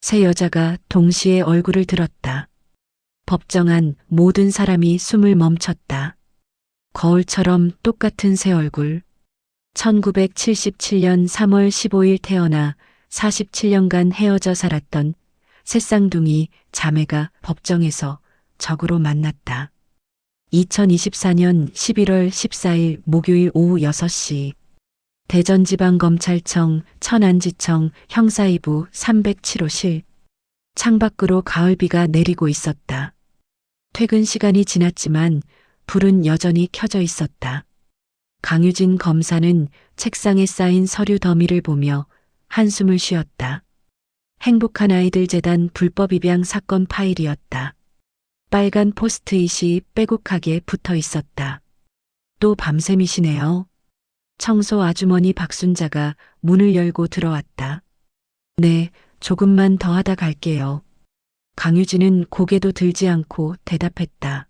세 여자가 동시에 얼굴을 들었다. 법정 안 모든 사람이 숨을 멈췄다. 거울처럼 똑같은 새 얼굴. 1977년 3월 15일 태어나 47년간 헤어져 살았던 새 쌍둥이 자매가 법정에서 적으로 만났다. 2024년 11월 14일 목요일 오후 6시 대전지방검찰청 천안지청 형사2부 307호실. 창밖으로 가을비가 내리고 있었다. 퇴근 시간이 지났지만 불은 여전히 켜져 있었다. 강유진 검사는 책상에 쌓인 서류 더미를 보며 한숨을 쉬었다. 행복한 아이들 재단 불법 입양 사건 파일이었다. 빨간 포스트잇이 빼곡하게 붙어 있었다. 또 밤샘이시네요. 청소 아주머니 박순자가 문을 열고 들어왔다. 네, 조금만 더 하다 갈게요. 강유진은 고개도 들지 않고 대답했다.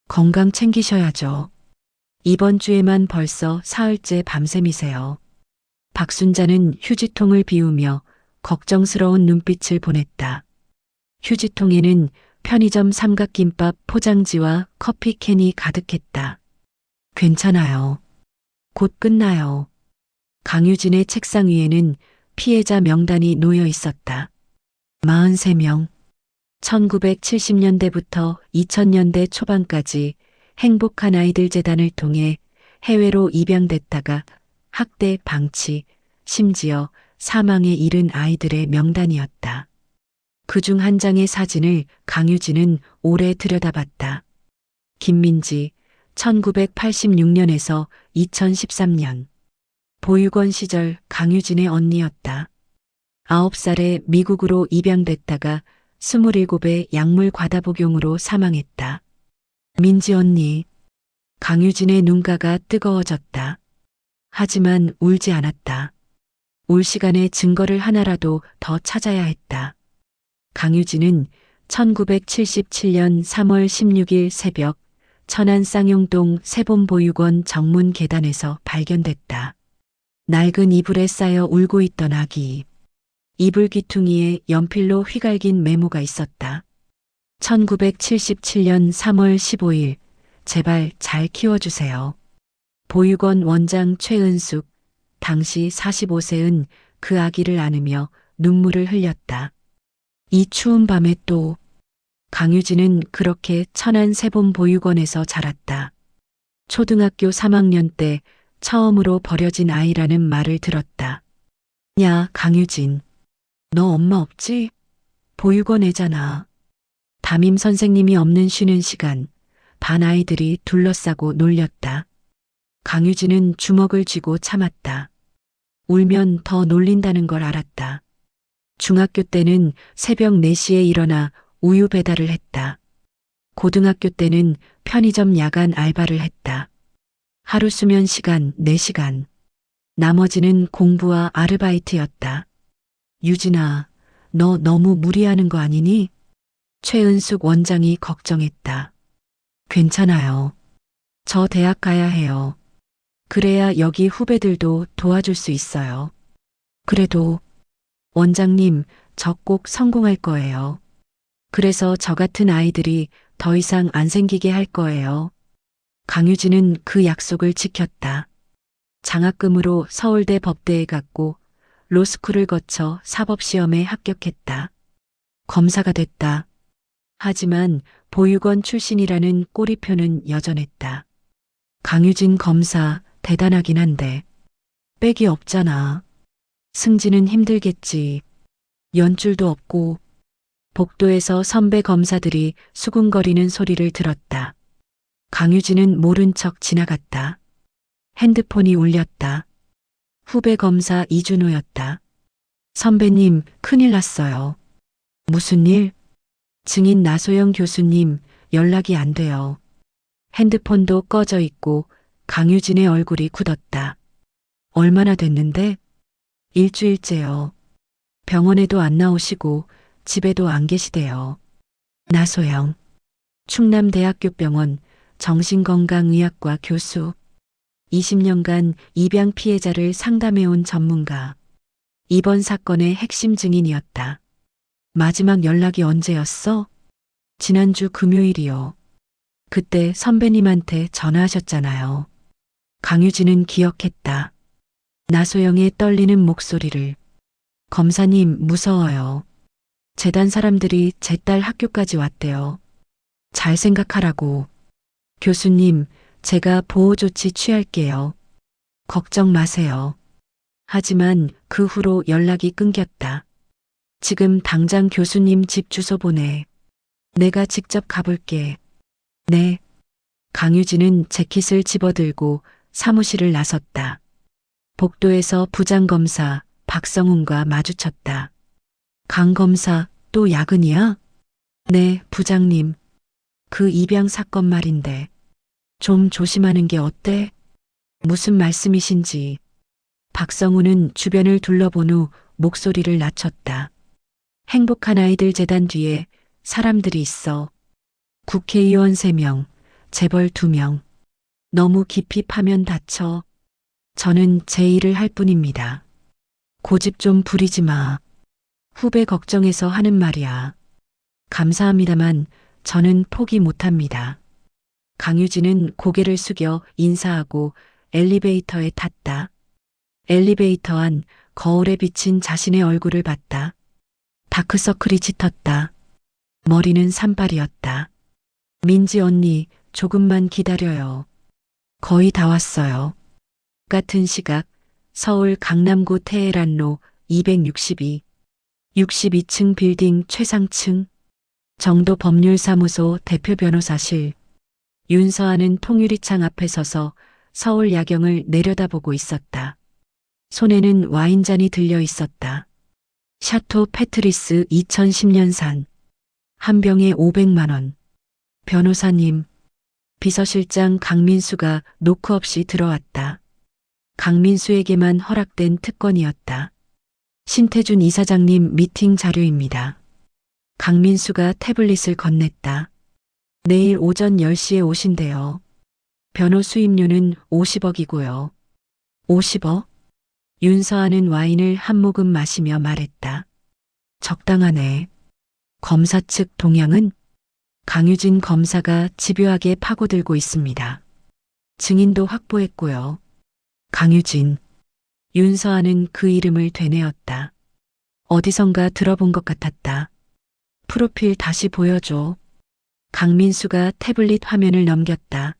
건강 챙기셔야죠. 이번 주에만 벌써 사흘째 밤샘이세요. 박순자는 휴지통을 비우며 걱정스러운 눈빛을 보냈다. 휴지통에는 편의점 삼각김밥 포장지와 커피캔이 가득했다. 괜찮아요. 곧 끝나요. 강유진의 책상 위에는 피해자 명단이 놓여 있었다. 43명. 1970년대부터 2000년대 초반까지 행복한 아이들 재단을 통해 해외로 입양됐다가 학대, 방치, 심지어 사망에 이른 아이들의 명단이었다. 그중 한 장의 사진을 강유진은 오래 들여다봤다. 김민지, 1986년에서 2013년. 보육원 시절 강유진의 언니였다. 9살에 미국으로 입양됐다가 27의 약물 과다 복용으로 사망했다. 민지 언니. 강유진의 눈가가 뜨거워졌다. 하지만 울지 않았다. 올 시간에 증거를 하나라도 더 찾아야 했다. 강유진은 1977년 3월 16일 새벽 천안 쌍용동 세봄보육원 정문 계단에서 발견됐다. 낡은 이불에 쌓여 울고 있던 아기. 이불 귀퉁이에 연필로 휘갈긴 메모가 있었다. 1977년 3월 15일 제발 잘 키워주세요. 보육원 원장 최은숙, 당시 45세은 그 아기를 안으며 눈물을 흘렸다. 이 추운 밤에 또 강유진은 그렇게 천안 세봄보육원에서 자랐다. 초등학교 3학년 때 처음으로 버려진 아이라는 말을 들었다. 야, 강유진. 너 엄마 없지? 보육원 애잖아. 담임 선생님이 없는 쉬는 시간, 반 아이들이 둘러싸고 놀렸다. 강유진은 주먹을 쥐고 참았다. 울면 더 놀린다는 걸 알았다. 중학교 때는 새벽 4시에 일어나 우유 배달을 했다. 고등학교 때는 편의점 야간 알바를 했다. 하루 수면 시간 4시간. 나머지는 공부와 아르바이트였다. 유진아, 너 너무 무리하는 거 아니니? 최은숙 원장이 걱정했다. 괜찮아요. 저 대학 가야 해요. 그래야 여기 후배들도 도와줄 수 있어요. 그래도 원장님, 저 꼭 성공할 거예요. 그래서 저 같은 아이들이 더 이상 안 생기게 할 거예요. 강유진은 그 약속을 지켰다. 장학금으로 서울대 법대에 갔고 로스쿨을 거쳐 사법시험에 합격했다. 검사가 됐다. 하지만 보육원 출신이라는 꼬리표는 여전했다. 강유진 검사 대단하긴 한데 빽이 없잖아. 승진은 힘들겠지. 연줄도 없고. 복도에서 선배 검사들이 수군거리는 소리를 들었다. 강유진은 모른 척 지나갔다. 핸드폰이 울렸다. 후배 검사 이준호였다. 선배님, 큰일 났어요. 무슨 일? 증인 나소영 교수님, 연락이 안 돼요. 핸드폰도 꺼져 있고 강유진의 얼굴이 굳었다. 얼마나 됐는데? 일주일째요. 병원에도 안 나오시고 집에도 안 계시대요. 나소영. 충남대학교병원 정신건강의학과 교수. 20년간 입양 피해자를 상담해온 전문가. 이번 사건의 핵심 증인이었다. 마지막 연락이 언제였어? 지난주 금요일이요. 그때 선배님한테 전화하셨잖아요. 강유진은 기억했다. 나소영의 떨리는 목소리를. 검사님, 무서워요. 재단 사람들이 제 딸 학교까지 왔대요. 잘 생각하라고. 교수님, 제가 보호 조치 취할게요. 걱정 마세요. 하지만 그 후로 연락이 끊겼다. 지금 당장 교수님 집 주소 보내. 내가 직접 가볼게. 네. 강유진은 재킷을 집어들고 사무실을 나섰다. 복도에서 부장검사 박성훈과 마주쳤다. 강 검사, 또 야근이야? 네, 부장님. 그 입양 사건 말인데. 좀 조심하는 게 어때? 무슨 말씀이신지. 박성훈은 주변을 둘러본 후 목소리를 낮췄다. 행복한 아이들 재단 뒤에 사람들이 있어. 국회의원 3명, 재벌 2명. 너무 깊이 파면 다쳐. 저는 제 일을 할 뿐입니다. 고집 좀 부리지 마. 후배 걱정해서 하는 말이야. 감사합니다만 저는 포기 못합니다. 강유진은 고개를 숙여 인사하고 엘리베이터에 탔다. 엘리베이터 안 거울에 비친 자신의 얼굴을 봤다. 다크서클이 짙었다. 머리는 산발이었다. 민지 언니, 조금만 기다려요. 거의 다 왔어요. 같은 시각 서울 강남구 테헤란로 262, 62층 빌딩 최상층 정도 법률사무소 대표 변호사실. 윤서아는 통유리창 앞에 서서 서울 야경을 내려다보고 있었다. 손에는 와인잔이 들려 있었다. 샤토 패트리스 2010년산. 한 병에 500만 원. 변호사님. 비서실장 강민수가 노크 없이 들어왔다. 강민수에게만 허락된 특권이었다. 신태준 이사장님 미팅 자료입니다. 강민수가 태블릿을 건넸다. 내일 오전 10시에 오신대요. 변호 수임료는 50억이고요. 50억? 윤서아는 와인을 한 모금 마시며 말했다. 적당하네. 검사 측 동향은? 강유진 검사가 집요하게 파고들고 있습니다. 증인도 확보했고요. 강유진. 윤서아는 그 이름을 되뇌었다. 어디선가 들어본 것 같았다. 프로필 다시 보여줘. 강민수가 태블릿 화면을 넘겼다.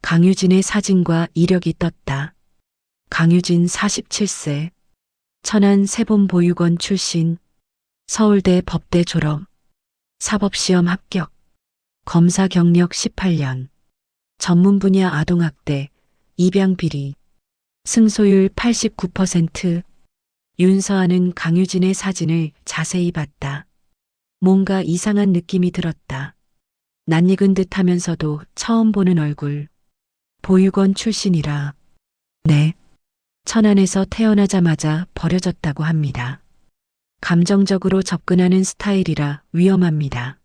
강유진의 사진과 이력이 떴다. 강유진 47세. 천안 세본보육원 출신. 서울대 법대 졸업. 사법시험 합격. 검사 경력 18년. 전문 분야 아동학대, 입양비리. 승소율 89%. 윤서아는 강유진의 사진을 자세히 봤다. 뭔가 이상한 느낌이 들었다. 낯익은 듯 하면서도 처음 보는 얼굴. 보육원 출신이라. 네. 천안에서 태어나자마자 버려졌다고 합니다. 감정적으로 접근하는 스타일이라 위험합니다.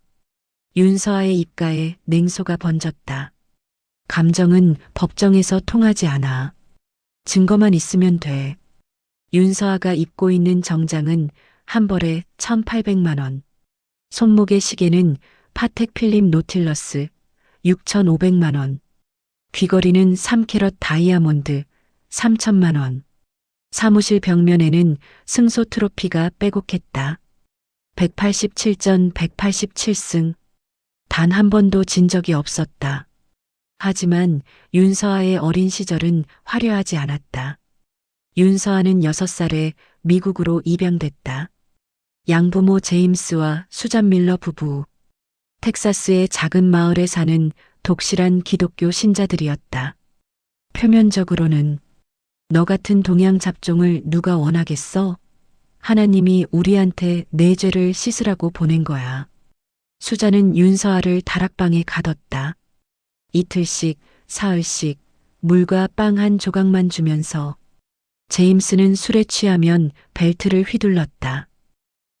윤서아의 입가에 냉소가 번졌다. 감정은 법정에서 통하지 않아. 증거만 있으면 돼. 윤서아가 입고 있는 정장은 한 벌에 1,800만 원. 손목의 시계는 파텍 필립 노틸러스 6,500만 원. 귀걸이는 3캐럿 다이아몬드 3,000만 원. 사무실 벽면에는 승소 트로피가 빼곡했다. 187전 187승. 단 한 번도 진 적이 없었다. 하지만 윤서아의 어린 시절은 화려하지 않았다. 윤서아는 6살에 미국으로 입양됐다. 양부모 제임스와 수잔 밀러 부부. 텍사스의 작은 마을에 사는 독실한 기독교 신자들이었다. 표면적으로는 너 같은 동양 잡종을 누가 원하겠어? 하나님이 우리한테 내 죄를 씻으라고 보낸 거야. 수잔은 윤서아를 다락방에 가뒀다. 이틀씩, 사흘씩 물과 빵 한 조각만 주면서 제임스는 술에 취하면 벨트를 휘둘렀다.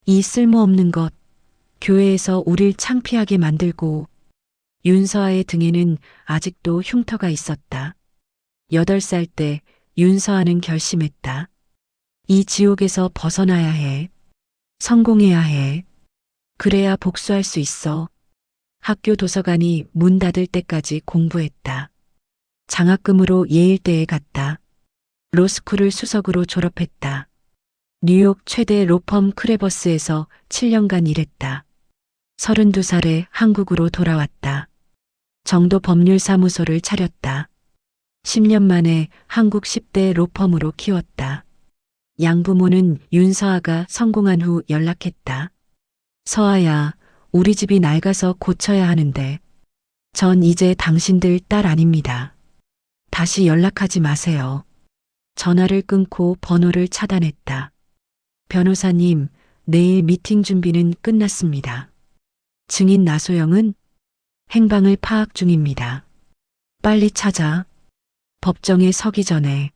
이 쓸모없는 것, 교회에서 우릴 창피하게 만들고. 윤서아의 등에는 아직도 흉터가 있었다. 8살 때 윤서아는 결심했다. 이 지옥에서 벗어나야 해. 성공해야 해. 그래야 복수할 수 있어. 학교 도서관이 문 닫을 때까지 공부했다. 장학금으로 예일대에 갔다. 로스쿨을 수석으로 졸업했다. 뉴욕 최대 로펌 크레버스에서 7년간 일했다. 32살에 한국으로 돌아왔다. 정도 법률사무소를 차렸다. 10년 만에 한국 10대 로펌으로 키웠다. 양부모는 윤서아가 성공한 후 연락했다. 서아야, 우리 집이 낡아서 고쳐야 하는데 전 이제 당신들 딸 아닙니다. 다시 연락하지 마세요. 전화를 끊고 번호를 차단했다. 변호사님, 내일 미팅 준비는 끝났습니다. 증인 나소영은 행방을 파악 중입니다. 빨리 찾아. 법정에 서기 전에.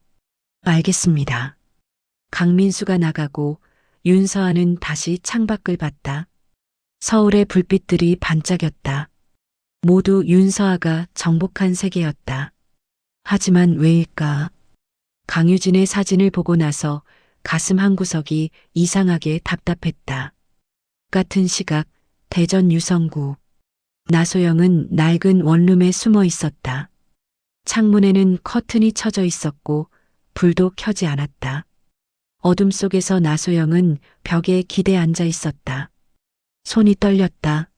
알겠습니다. 강민수가 나가고 윤서아는 다시 창밖을 봤다. 서울의 불빛들이 반짝였다. 모두 윤서아가 정복한 세계였다. 하지만 왜일까? 강유진의 사진을 보고 나서 가슴 한구석이 이상하게 답답했다. 같은 시각 대전 유성구. 나소영은 낡은 원룸에 숨어 있었다. 창문에는 커튼이 쳐져 있었고 불도 켜지 않았다. 어둠 속에서 나소영은 벽에 기대 앉아 있었다. 손이 떨렸다.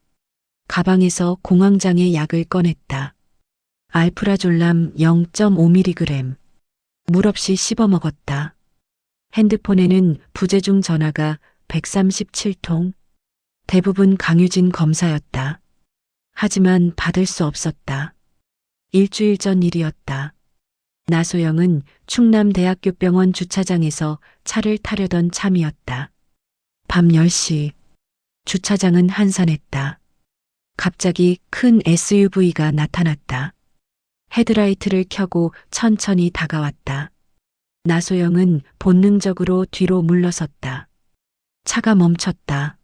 가방에서 공황장애 약을 꺼냈다. 알프라졸람 0.5mg. 물 없이 씹어 먹었다. 핸드폰에는 부재중 전화가 137통. 대부분 강유진 검사였다. 하지만 받을 수 없었다. 일주일 전 일이었다. 나소영은 충남대학교 병원 주차장에서 차를 타려던 참이었다. 밤 10시. 주차장은 한산했다. 갑자기 큰 SUV가 나타났다. 헤드라이트를 켜고 천천히 다가왔다. 나소영은 본능적으로 뒤로 물러섰다. 차가 멈췄다.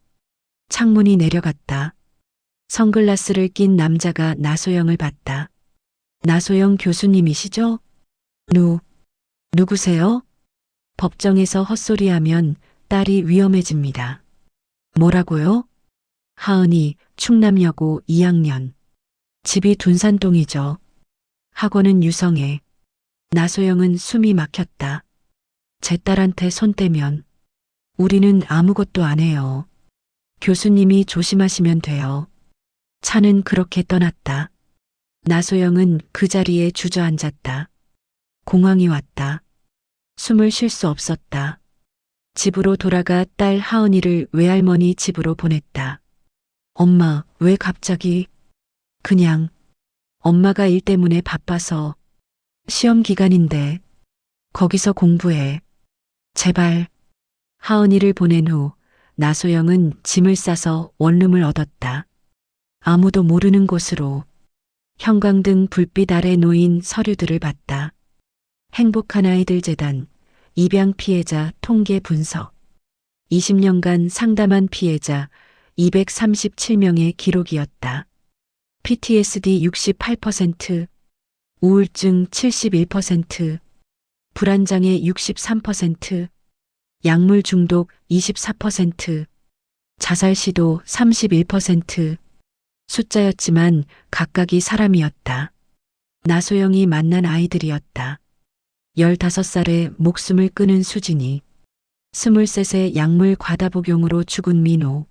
창문이 내려갔다. 선글라스를 낀 남자가 나소영을 봤다. 나소영 교수님이시죠? 누구세요? 법정에서 헛소리하면 딸이 위험해집니다. 뭐라고요? 하은이 충남여고 2학년. 집이 둔산동이죠. 학원은 유성에. 나소영은 숨이 막혔다. 제 딸한테 손 떼면 우리는 아무것도 안 해요. 교수님이 조심하시면 돼요. 차는 그렇게 떠났다. 나소영은 그 자리에 주저앉았다. 공황이 왔다. 숨을 쉴 수 없었다. 집으로 돌아가 딸 하은이를 외할머니 집으로 보냈다. 엄마, 왜 갑자기? 그냥 엄마가 일 때문에 바빠서. 시험 기간인데 거기서 공부해. 제발. 하은이를 보낸 후 나소영은 짐을 싸서 원룸을 얻었다. 아무도 모르는 곳으로. 형광등 불빛 아래 놓인 서류들을 봤다. 행복한 아이들 재단, 입양 피해자 통계 분석. 20년간 상담한 피해자 237명의 기록이었다. PTSD 68%, 우울증 71%, 불안장애 63%, 약물 중독 24%, 자살 시도 31%. 숫자였지만 각각이 사람이었다. 나소영이 만난 아이들이었다. 15살에 목숨을 끊은 수진이, 23세 약물 과다 복용으로 죽은 민호,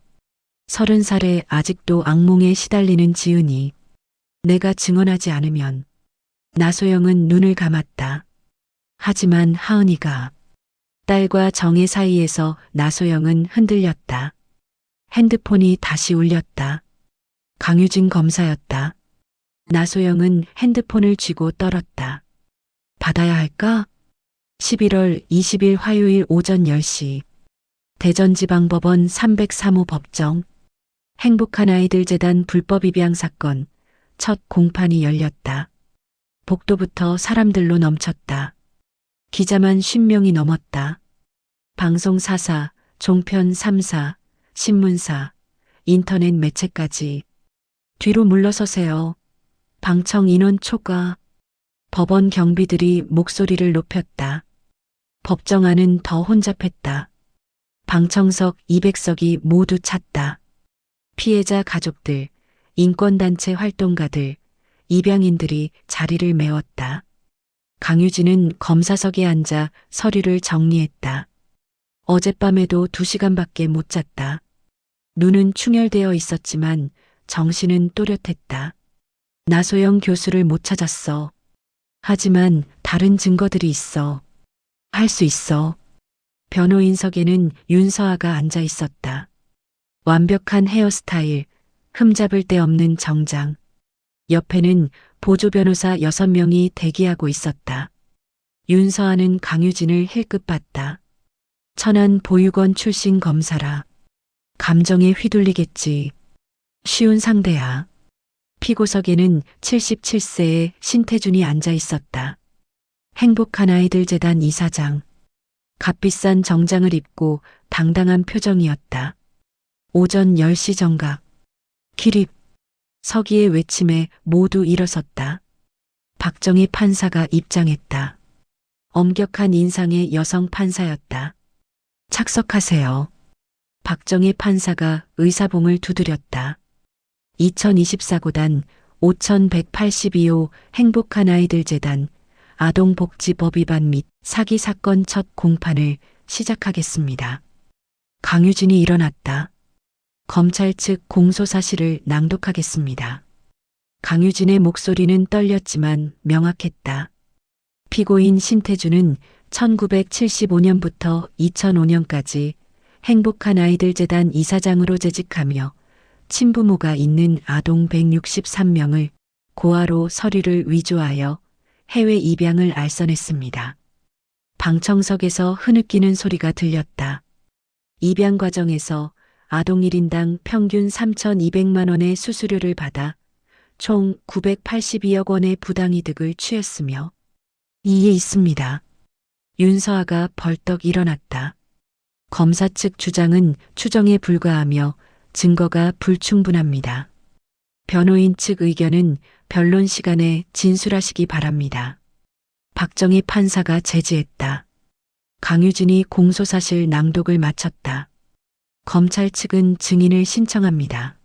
30살에 아직도 악몽에 시달리는 지은이. 내가 증언하지 않으면. 나소영은 눈을 감았다. 하지만 하은이가. 딸과 정의 사이에서 나소영은 흔들렸다. 핸드폰이 다시 울렸다. 강유진 검사였다. 나소영은 핸드폰을 쥐고 떨었다. 받아야 할까? 11월 20일 화요일 오전 10시. 대전지방법원 303호 법정. 행복한 아이들 재단 불법 입양 사건. 첫 공판이 열렸다. 복도부터 사람들로 넘쳤다. 기자만 50명이 넘었다. 방송 4사, 종편 3사, 신문사, 인터넷 매체까지. 뒤로 물러서세요. 방청 인원 초과. 법원 경비들이 목소리를 높였다. 법정 안은 더 혼잡했다. 방청석 200석이 모두 찼다. 피해자 가족들, 인권단체 활동가들, 입양인들이 자리를 메웠다. 강유진은 검사석에 앉아 서류를 정리했다. 어젯밤에도 2시간밖에 못 잤다. 눈은 충혈되어 있었지만 정신은 또렷했다. 나소영 교수를 못 찾았어. 하지만 다른 증거들이 있어. 할 수 있어. 변호인석에는 윤서아가 앉아 있었다. 완벽한 헤어스타일, 흠잡을 데 없는 정장. 옆에는 보조 변호사 6명이 대기하고 있었다. 윤서아는 강유진을 힐끗 봤다. 천안 보육원 출신 검사라. 감정에 휘둘리겠지. 쉬운 상대야. 피고석에는 77세의 신태준이 앉아 있었다. 행복한 아이들 재단 이사장. 값비싼 정장을 입고 당당한 표정이었다. 오전 10시 정각. 기립. 서기의 외침에 모두 일어섰다. 박정희 판사가 입장했다. 엄격한 인상의 여성 판사였다. 착석하세요. 박정희 판사가 의사봉을 두드렸다. 2024고단 5182호 행복한 아이들 재단 아동복지법 위반 및 사기 사건 첫 공판을 시작하겠습니다. 강유진이 일어났다. 검찰 측 공소사실을 낭독하겠습니다. 강유진의 목소리는 떨렸지만 명확했다. 피고인 신태준은 1975년부터 2005년까지 행복한 아이들 재단 이사장으로 재직하며 친부모가 있는 아동 163명을 고아로 서류를 위조하여 해외 입양을 알선했습니다. 방청석에서 흐느끼는 소리가 들렸다. 입양 과정에서 아동 1인당 평균 3,200만 원의 수수료를 받아 총 982억 원의 부당이득을 취했으며 이에 있습니다. 윤서아가 벌떡 일어났다. 검사 측 주장은 추정에 불과하며 증거가 불충분합니다. 변호인 측 의견은 변론 시간에 진술하시기 바랍니다. 박정희 판사가 제지했다. 강유진이 공소사실 낭독을 마쳤다. 검찰 측은 증인을 신청합니다.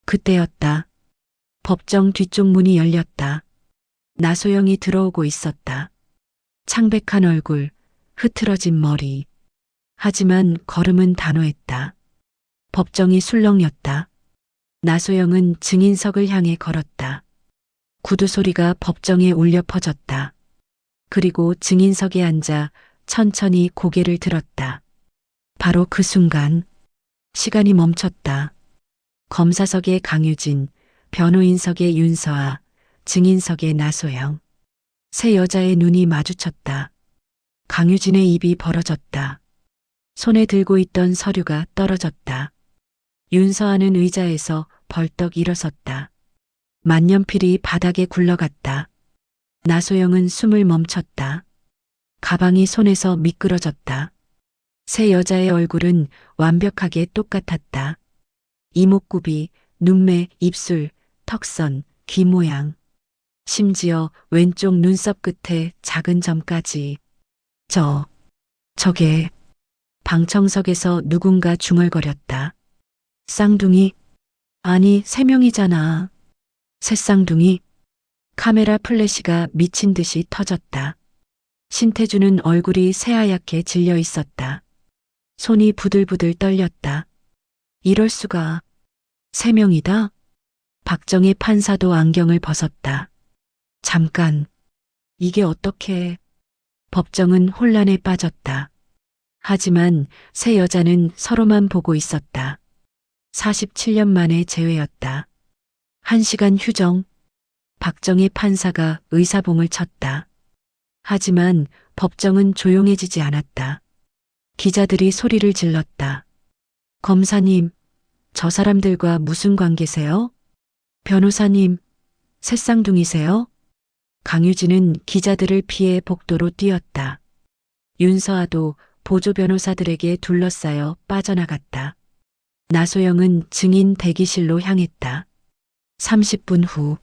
그때였다. 법정 뒤쪽 문이 열렸다. 나소영이 들어오고 있었다. 창백한 얼굴, 흐트러진 머리. 하지만 걸음은 단호했다. 법정이 술렁였다. 나소영은 증인석을 향해 걸었다. 구두 소리가 법정에 울려 퍼졌다. 그리고 증인석에 앉아 천천히 고개를 들었다. 바로 그 순간 시간이 멈췄다. 검사석의 강유진, 변호인석의 윤서아, 증인석의 나소영. 세 여자의 눈이 마주쳤다. 강유진의 입이 벌어졌다. 손에 들고 있던 서류가 떨어졌다. 윤서아는 의자에서 벌떡 일어섰다. 만년필이 바닥에 굴러갔다. 나소영은 숨을 멈췄다. 가방이 손에서 미끄러졌다. 세 여자의 얼굴은 완벽하게 똑같았다. 이목구비, 눈매, 입술, 턱선, 귀 모양. 심지어 왼쪽 눈썹 끝에 작은 점까지. 저게. 방청석에서 누군가 중얼거렸다. 쌍둥이? 아니, 3명이잖아. 새쌍둥이? 카메라 플래시가 미친 듯이 터졌다. 신태준은 얼굴이 새하얗게 질려 있었다. 손이 부들부들 떨렸다. 이럴 수가. 3명이다? 박정희 판사도 안경을 벗었다. 잠깐. 이게 어떻게. 법정은 혼란에 빠졌다. 하지만 세 여자는 서로만 보고 있었다. 47년 만의 재회였다. 1시간 휴정. 박정희 판사가 의사봉을 쳤다. 하지만 법정은 조용해지지 않았다. 기자들이 소리를 질렀다. 검사님, 저 사람들과 무슨 관계세요? 변호사님, 새쌍둥이세요? 강유진은 기자들을 피해 복도로 뛰었다. 윤서아도 보조 변호사들에게 둘러싸여 빠져나갔다. 나소영은 증인 대기실로 향했다. 30분 후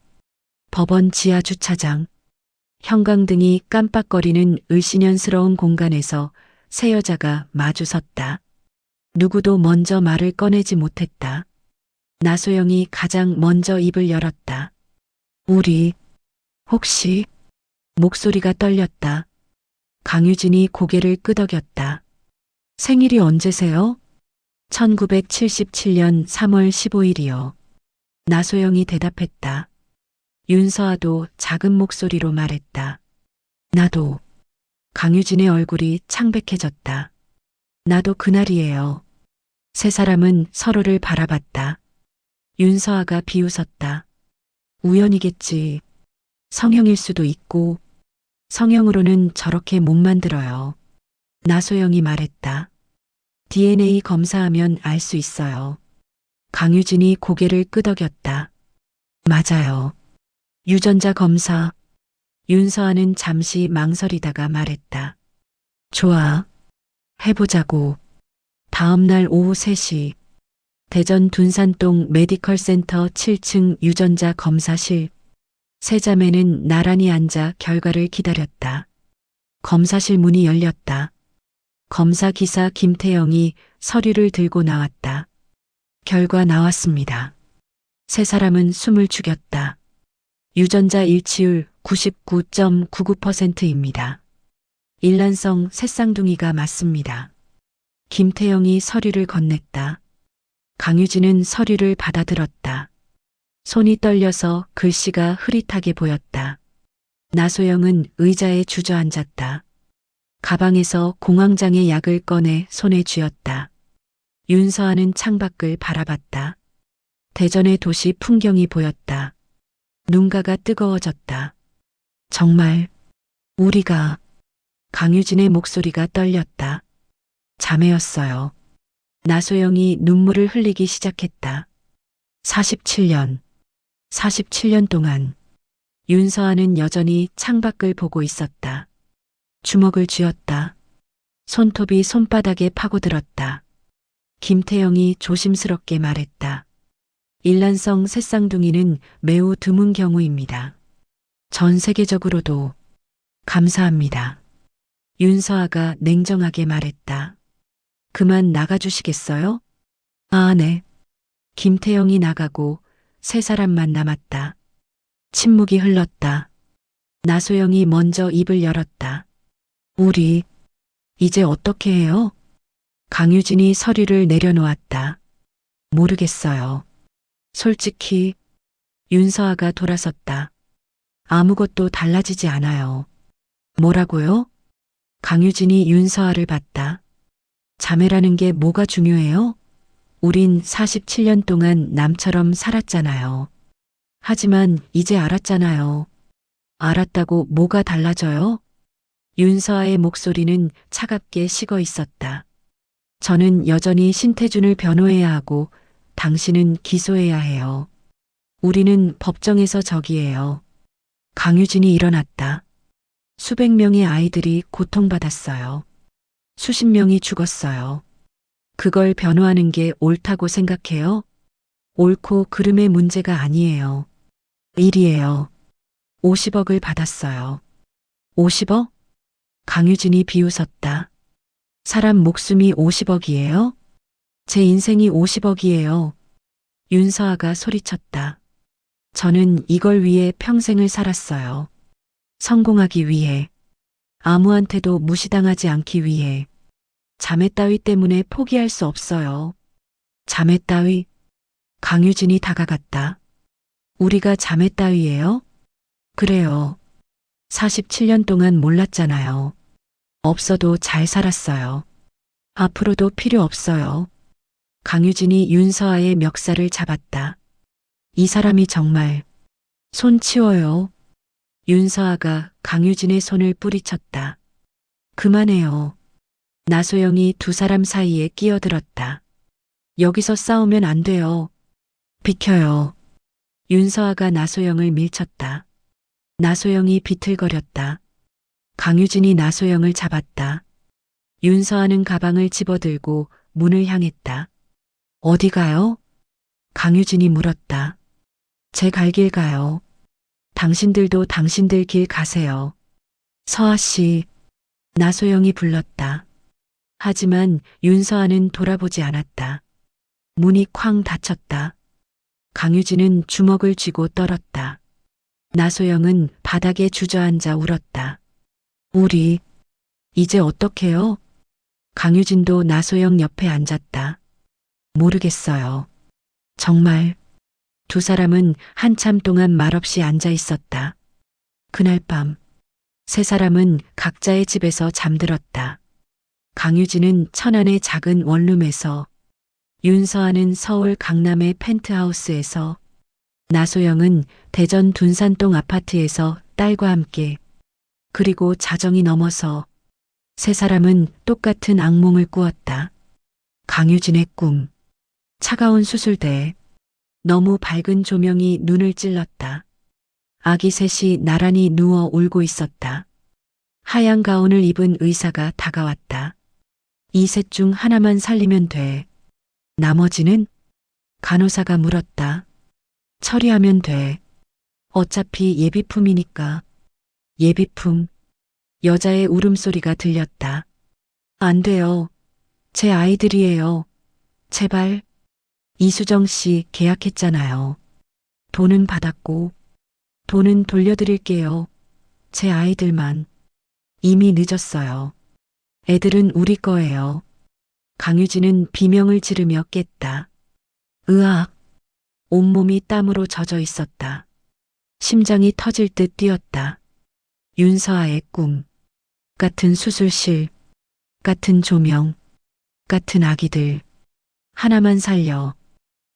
법원 지하 주차장. 형광등이 깜빡거리는 을씨년스러운 공간에서 세 여자가 마주 섰다. 누구도 먼저 말을 꺼내지 못했다. 나소영이 가장 먼저 입을 열었다. 우리, 혹시, 목소리가 떨렸다. 강유진이 고개를 끄덕였다. 생일이 언제세요? 1977년 3월 15일이요. 나소영이 대답했다. 윤서아도 작은 목소리로 말했다. 나도. 강유진의 얼굴이 창백해졌다. 나도 그날이에요. 세 사람은 서로를 바라봤다. 윤서아가 비웃었다. 우연이겠지. 성형일 수도 있고, 성형으로는 저렇게 못 만들어요. 나소영이 말했다. DNA 검사하면 알 수 있어요. 강유진이 고개를 끄덕였다. 맞아요. 유전자 검사. 윤서아는 잠시 망설이다가 말했다. 좋아. 해보자고. 다음 날 오후 3시. 대전 둔산동 메디컬 센터 7층 유전자 검사실. 세 자매는 나란히 앉아 결과를 기다렸다. 검사실 문이 열렸다. 검사 기사 김태영이 서류를 들고 나왔다. 결과 나왔습니다. 세 사람은 숨을 죽였다. 유전자 일치율 99.99%입니다. 일란성 새쌍둥이가 맞습니다. 김태영이 서류를 건넸다. 강유진은 서류를 받아들었다. 손이 떨려서 글씨가 흐릿하게 보였다. 나소영은 의자에 주저앉았다. 가방에서 공황장애 약을 꺼내 손에 쥐었다. 윤서아는 창밖을 바라봤다. 대전의 도시 풍경이 보였다. 눈가가 뜨거워졌다. 정말 우리가. 강유진의 목소리가 떨렸다. 자매였어요. 나소영이 눈물을 흘리기 시작했다. 47년 동안 윤서아는 여전히 창밖을 보고 있었다. 주먹을 쥐었다. 손톱이 손바닥에 파고들었다. 김태영이 조심스럽게 말했다. 일란성 새쌍둥이는 매우 드문 경우입니다. 전 세계적으로도. 감사합니다. 윤서아가 냉정하게 말했다. 그만 나가주시겠어요? 아, 네. 김태영이 나가고 세 사람만 남았다. 침묵이 흘렀다. 나소영이 먼저 입을 열었다. 우리, 이제 어떻게 해요? 강유진이 서류를 내려놓았다. 모르겠어요. 솔직히. 윤서아가 돌아섰다. 아무것도 달라지지 않아요. 뭐라고요? 강유진이 윤서아를 봤다. 자매라는 게 뭐가 중요해요? 우린 47년 동안 남처럼 살았잖아요. 하지만 이제 알았잖아요. 알았다고 뭐가 달라져요? 윤서아의 목소리는 차갑게 식어 있었다. 저는 여전히 신태준을 변호해야 하고 당신은 기소해야 해요. 우리는 법정에서 적이에요. 강유진이 일어났다. 수백 명의 아이들이 고통받았어요. 수십 명이 죽었어요. 그걸 변호하는 게 옳다고 생각해요? 옳고 그름의 문제가 아니에요. 일이에요. 50억을 받았어요. 50억? 강유진이 비웃었다. 사람 목숨이 50억이에요? 제 인생이 50억이에요. 윤서아가 소리쳤다. 저는 이걸 위해 평생을 살았어요. 성공하기 위해. 아무한테도 무시당하지 않기 위해. 자매 따위 때문에 포기할 수 없어요. 자매 따위? 강유진이 다가갔다. 우리가 자매 따위예요? 그래요. 47년 동안 몰랐잖아요. 없어도 잘 살았어요. 앞으로도 필요 없어요. 강유진이 윤서아의 멱살을 잡았다. 이 사람이 정말. 손 치워요. 윤서아가 강유진의 손을 뿌리쳤다. 그만해요. 나소영이 두 사람 사이에 끼어들었다. 여기서 싸우면 안 돼요. 비켜요. 윤서아가 나소영을 밀쳤다. 나소영이 비틀거렸다. 강유진이 나소영을 잡았다. 윤서아는 가방을 집어들고 문을 향했다. 어디 가요? 강유진이 물었다. 제 갈 길 가요. 당신들도 당신들 길 가세요. 서아 씨. 나소영이 불렀다. 하지만 윤서아는 돌아보지 않았다. 문이 쾅 닫혔다. 강유진은 주먹을 쥐고 떨었다. 나소영은 바닥에 주저앉아 울었다. 우리 이제 어떡해요? 강유진도 나소영 옆에 앉았다. 모르겠어요. 정말. 두 사람은 한참 동안 말없이 앉아 있었다. 그날 밤, 세 사람은 각자의 집에서 잠들었다. 강유진은 천안의 작은 원룸에서, 윤서아는 서울 강남의 펜트하우스에서, 나소영은 대전 둔산동 아파트에서 딸과 함께, 그리고 자정이 넘어서 세 사람은 똑같은 악몽을 꾸었다. 강유진의 꿈. 차가운 수술대. 너무 밝은 조명이 눈을 찔렀다. 아기 셋이 나란히 누워 울고 있었다. 하얀 가운을 입은 의사가 다가왔다. 이 셋 중 하나만 살리면 돼. 나머지는? 간호사가 물었다. 처리하면 돼. 어차피 예비품이니까. 예비품. 여자의 울음소리가 들렸다. 안 돼요. 제 아이들이에요. 제발. 이수정 씨 계약했잖아요. 돈은 받았고, 돈은 돌려드릴게요. 제 아이들만. 이미 늦었어요. 애들은 우리 거예요. 강유진은 비명을 지르며 깼다. 으악. 온몸이 땀으로 젖어 있었다. 심장이 터질 듯 뛰었다. 윤서아의 꿈. 같은 수술실. 같은 조명. 같은 아기들. 하나만 살려.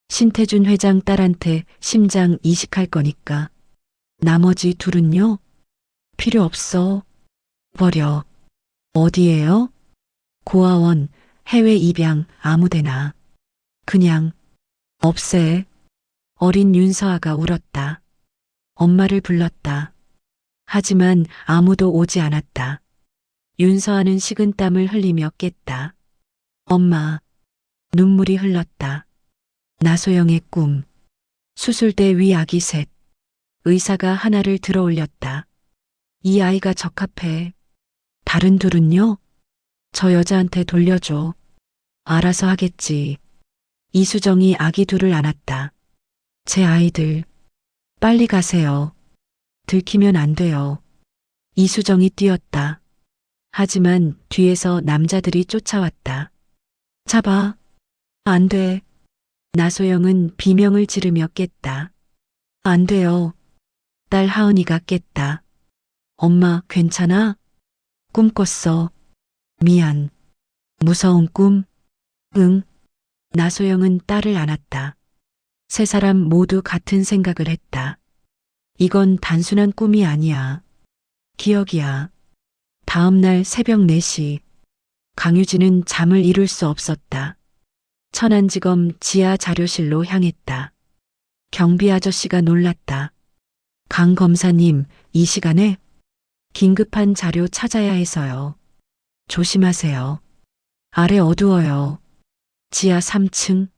신태준 회장 딸한테 심장 이식할 거니까. 나머지 둘은요? 필요 없어. 버려. 어디에요? 고아원, 해외 입양, 아무데나. 그냥 없애. 어린 윤서아가 울었다. 엄마를 불렀다. 하지만 아무도 오지 않았다. 윤서아는 식은땀을 흘리며 깼다. 엄마. 눈물이 흘렀다. 나소영의 꿈. 수술대 위 아기 셋. 의사가 하나를 들어 올렸다. 이 아이가 적합해. 다른 둘은요? 저 여자한테 돌려줘. 알아서 하겠지. 이수정이 아기 둘을 안았다. 제 아이들. 빨리 가세요. 들키면 안 돼요. 이수정이 뛰었다. 하지만 뒤에서 남자들이 쫓아왔다. 잡아. 안 돼. 나소영은 비명을 지르며 깼다. 안 돼요. 딸 하은이가 깼다. 엄마 괜찮아? 꿈 꿨어. 미안. 무서운 꿈? 응. 나소영은 딸을 안았다. 세 사람 모두 같은 생각을 했다. 이건 단순한 꿈이 아니야. 기억이야. 다음 날 새벽 4시. 강유진은 잠을 이룰 수 없었다. 천안지검 지하 자료실로 향했다. 경비 아저씨가 놀랐다. 강 검사님, 이 시간에? 긴급한 자료 찾아야 해서요. 조심하세요. 아래 어두워요. 지하 3층.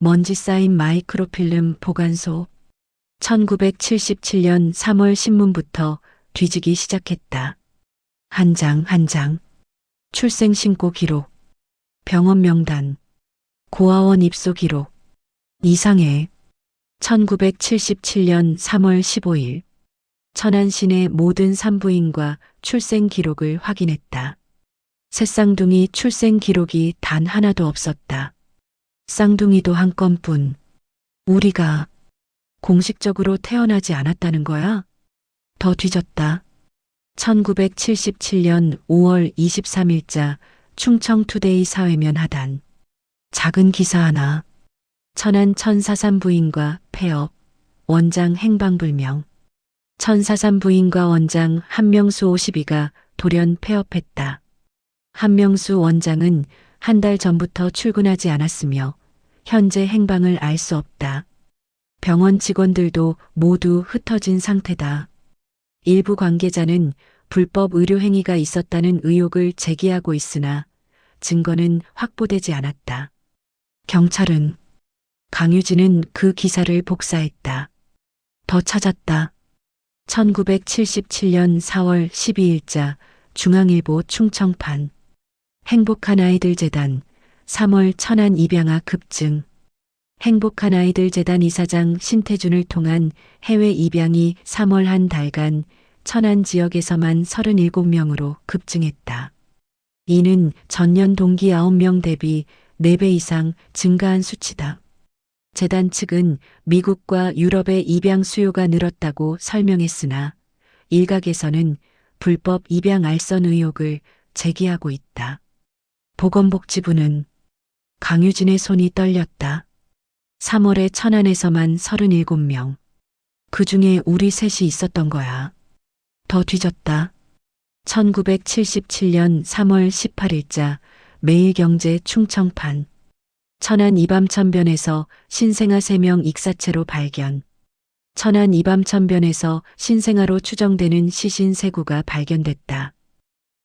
먼지 쌓인 마이크로필름 보관소. 1977년 3월 신문부터 뒤지기 시작했다. 한 장 한 장. 출생신고 기록. 병원 명단. 고아원 입소 기록. 이상해. 1977년 3월 15일. 천안 시내 모든 산부인과 출생 기록을 확인했다. 새 쌍둥이 출생 기록이 단 하나도 없었다. 쌍둥이도 한 건뿐. 우리가 공식적으로 태어나지 않았다는 거야? 더 뒤졌다. 1977년 5월 23일자 충청투데이 사회면 하단. 작은 기사 하나. 천안 천사산부인과 폐업. 원장 행방불명. 천사산부인과 원장 한명수 52가 돌연 폐업했다. 한명수 원장은 한 달 전부터 출근하지 않았으며 현재 행방을 알 수 없다. 병원 직원들도 모두 흩어진 상태다. 일부 관계자는 불법 의료 행위가 있었다는 의혹을 제기하고 있으나 증거는 확보되지 않았다. 경찰은 강유진은 그 기사를 복사했다. 더 찾았다. 1977년 4월 12일자 중앙일보 충청판. 행복한 아이들 재단 3월 천안 입양아 급증. 행복한 아이들 재단 이사장 신태준을 통한 해외 입양이 3월 한 달간 천안 지역에서만 37명으로 급증했다. 이는 전년 동기 9명 대비 4배 이상 증가한 수치다. 재단 측은 미국과 유럽의 입양 수요가 늘었다고 설명했으나 일각에서는 불법 입양 알선 의혹을 제기하고 있다. 보건복지부는 강유진의 손이 떨렸다. 3월에 천안에서만 37명. 그중에 우리 셋이 있었던 거야. 더 뒤졌다. 1977년 3월 18일자 매일경제 충청판. 천안 이밤천변에서 신생아 3명 익사체로 발견. 천안 이밤천변에서 신생아로 추정되는 시신 3구가 발견됐다.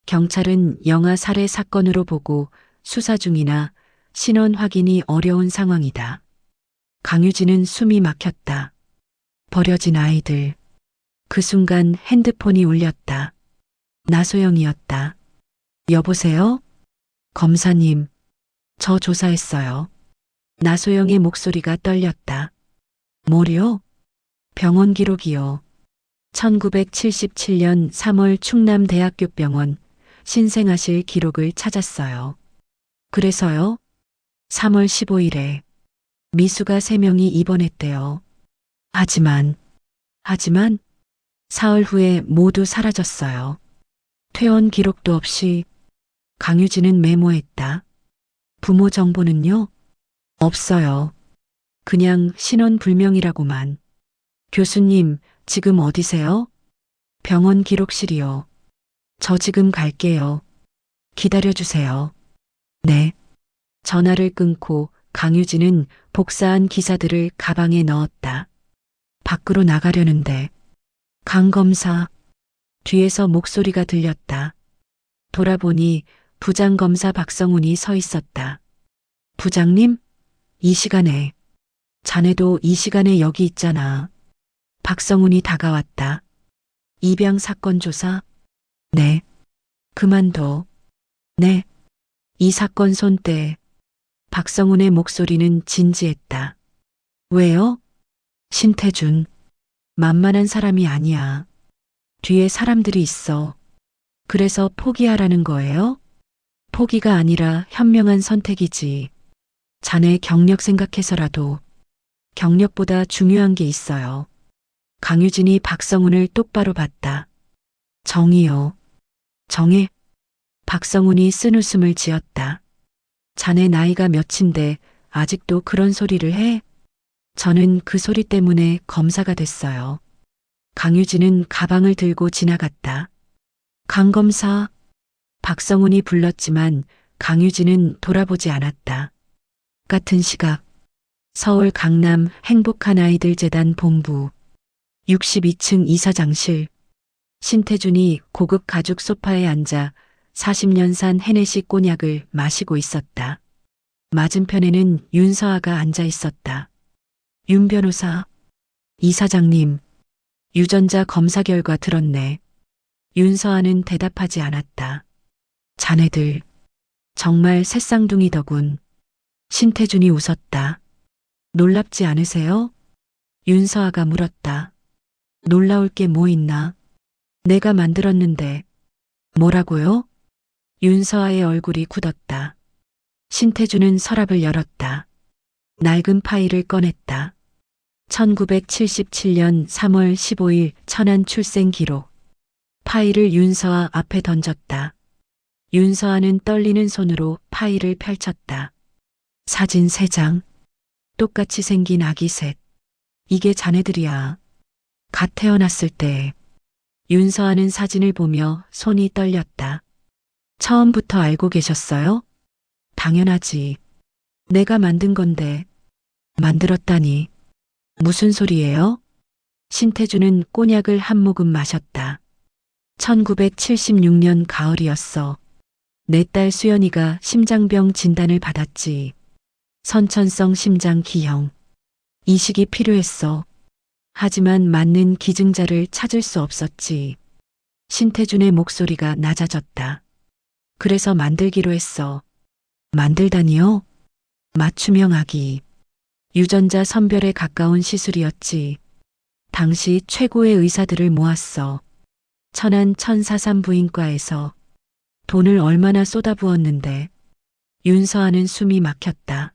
경찰은 영아 살해 사건으로 보고 수사 중이나 신원 확인이 어려운 상황이다. 강유진은 숨이 막혔다. 버려진 아이들. 그 순간 핸드폰이 울렸다. 나소영이었다. 여보세요? 검사님, 저 조사했어요. 나소영의 목소리가 떨렸다. 뭐요? 병원 기록이요. 1977년 3월 충남대학교병원 신생아실 기록을 찾았어요. 그래서요? 3월 15일에 미수가 3명이 입원했대요. 하지만 사흘 후에 모두 사라졌어요. 퇴원 기록도 없이. 강유진은 메모했다. 부모 정보는요? 없어요. 그냥 신원 불명이라고만. 교수님, 지금 어디세요? 병원 기록실이요. 저 지금 갈게요. 기다려주세요. 네. 전화를 끊고 강유진은 복사한 기사들을 가방에 넣었다. 밖으로 나가려는데 강 검사. 뒤에서 목소리가 들렸다. 돌아보니 부장검사 박성훈이 서 있었다. 부장님? 이 시간에. 자네도 이 시간에 여기 있잖아. 박성훈이 다가왔다. 입양 사건 조사? 네. 그만둬. 네. 이 사건 손대. 박성훈의 목소리는 진지했다. 왜요? 신태준. 만만한 사람이 아니야. 뒤에 사람들이 있어. 그래서 포기하라는 거예요? 포기가 아니라 현명한 선택이지. 자네 경력 생각해서라도. 경력보다 중요한 게 있어요. 강유진이 박성훈을 똑바로 봤다. 정이요. 정해? 박성훈이 쓴웃음을 지었다. 자네 나이가 몇인데 아직도 그런 소리를 해? 저는 그 소리 때문에 검사가 됐어요. 강유진은 가방을 들고 지나갔다. 강 검사. 박성훈이 불렀지만 강유진은 돌아보지 않았다. 같은 시각 서울 강남 행복한 아이들 재단 본부 62층 이사장실. 신태준이 고급 가죽 소파에 앉아 40년산 헤네시 꼬냑을 마시고 있었다. 맞은편에는 윤서아가 앉아 있었다. 윤 변호사. 이사장님, 유전자 검사 결과 들었네. 윤서아는 대답하지 않았다. 자네들 정말 새쌍둥이더군. 신태준이 웃었다. 놀랍지 않으세요? 윤서아가 물었다. 놀라울 게 뭐 있나? 내가 만들었는데. 뭐라고요? 윤서아의 얼굴이 굳었다. 신태준은 서랍을 열었다. 낡은 파일을 꺼냈다. 1977년 3월 15일 천안 출생 기록. 파일을 윤서아 앞에 던졌다. 윤서아는 떨리는 손으로 파일을 펼쳤다. 사진 3장. 똑같이 생긴 아기 셋. 이게 자네들이야. 갓 태어났을 때. 윤서아는 사진을 보며 손이 떨렸다. 처음부터 알고 계셨어요? 당연하지. 내가 만든 건데. 만들었다니. 무슨 소리예요? 신태준은 꼬냑을 한 모금 마셨다. 1976년 가을이었어. 내 딸 수연이가 심장병 진단을 받았지. 선천성 심장 기형. 이식이 필요했어. 하지만 맞는 기증자를 찾을 수 없었지. 신태준의 목소리가 낮아졌다. 그래서 만들기로 했어. 만들다니요? 맞춤형 아기. 유전자 선별에 가까운 시술이었지. 당시 최고의 의사들을 모았어. 천안 천사산부인과에서 돈을 얼마나 쏟아부었는데 윤서아는 숨이 막혔다.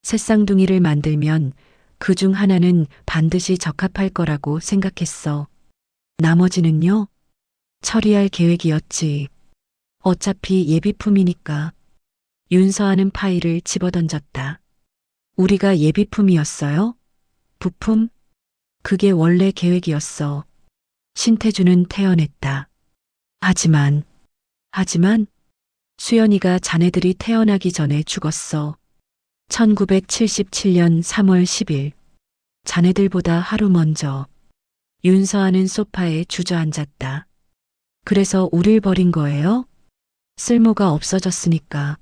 새쌍둥이를 만들면 그중 하나는 반드시 적합할 거라고 생각했어. 나머지는요? 처리할 계획이었지. 어차피 예비품이니까. 윤서아는 파일을 집어던졌다. 우리가 예비품이었어요? 부품? 그게 원래 계획이었어. 신태주는 태어냈다. 하지만 수연이가 자네들이 태어나기 전에 죽었어. 1977년 3월 10일. 자네들보다 하루 먼저. 윤서아는 소파에 주저앉았다. 그래서 우릴 버린 거예요? 쓸모가 없어졌으니까.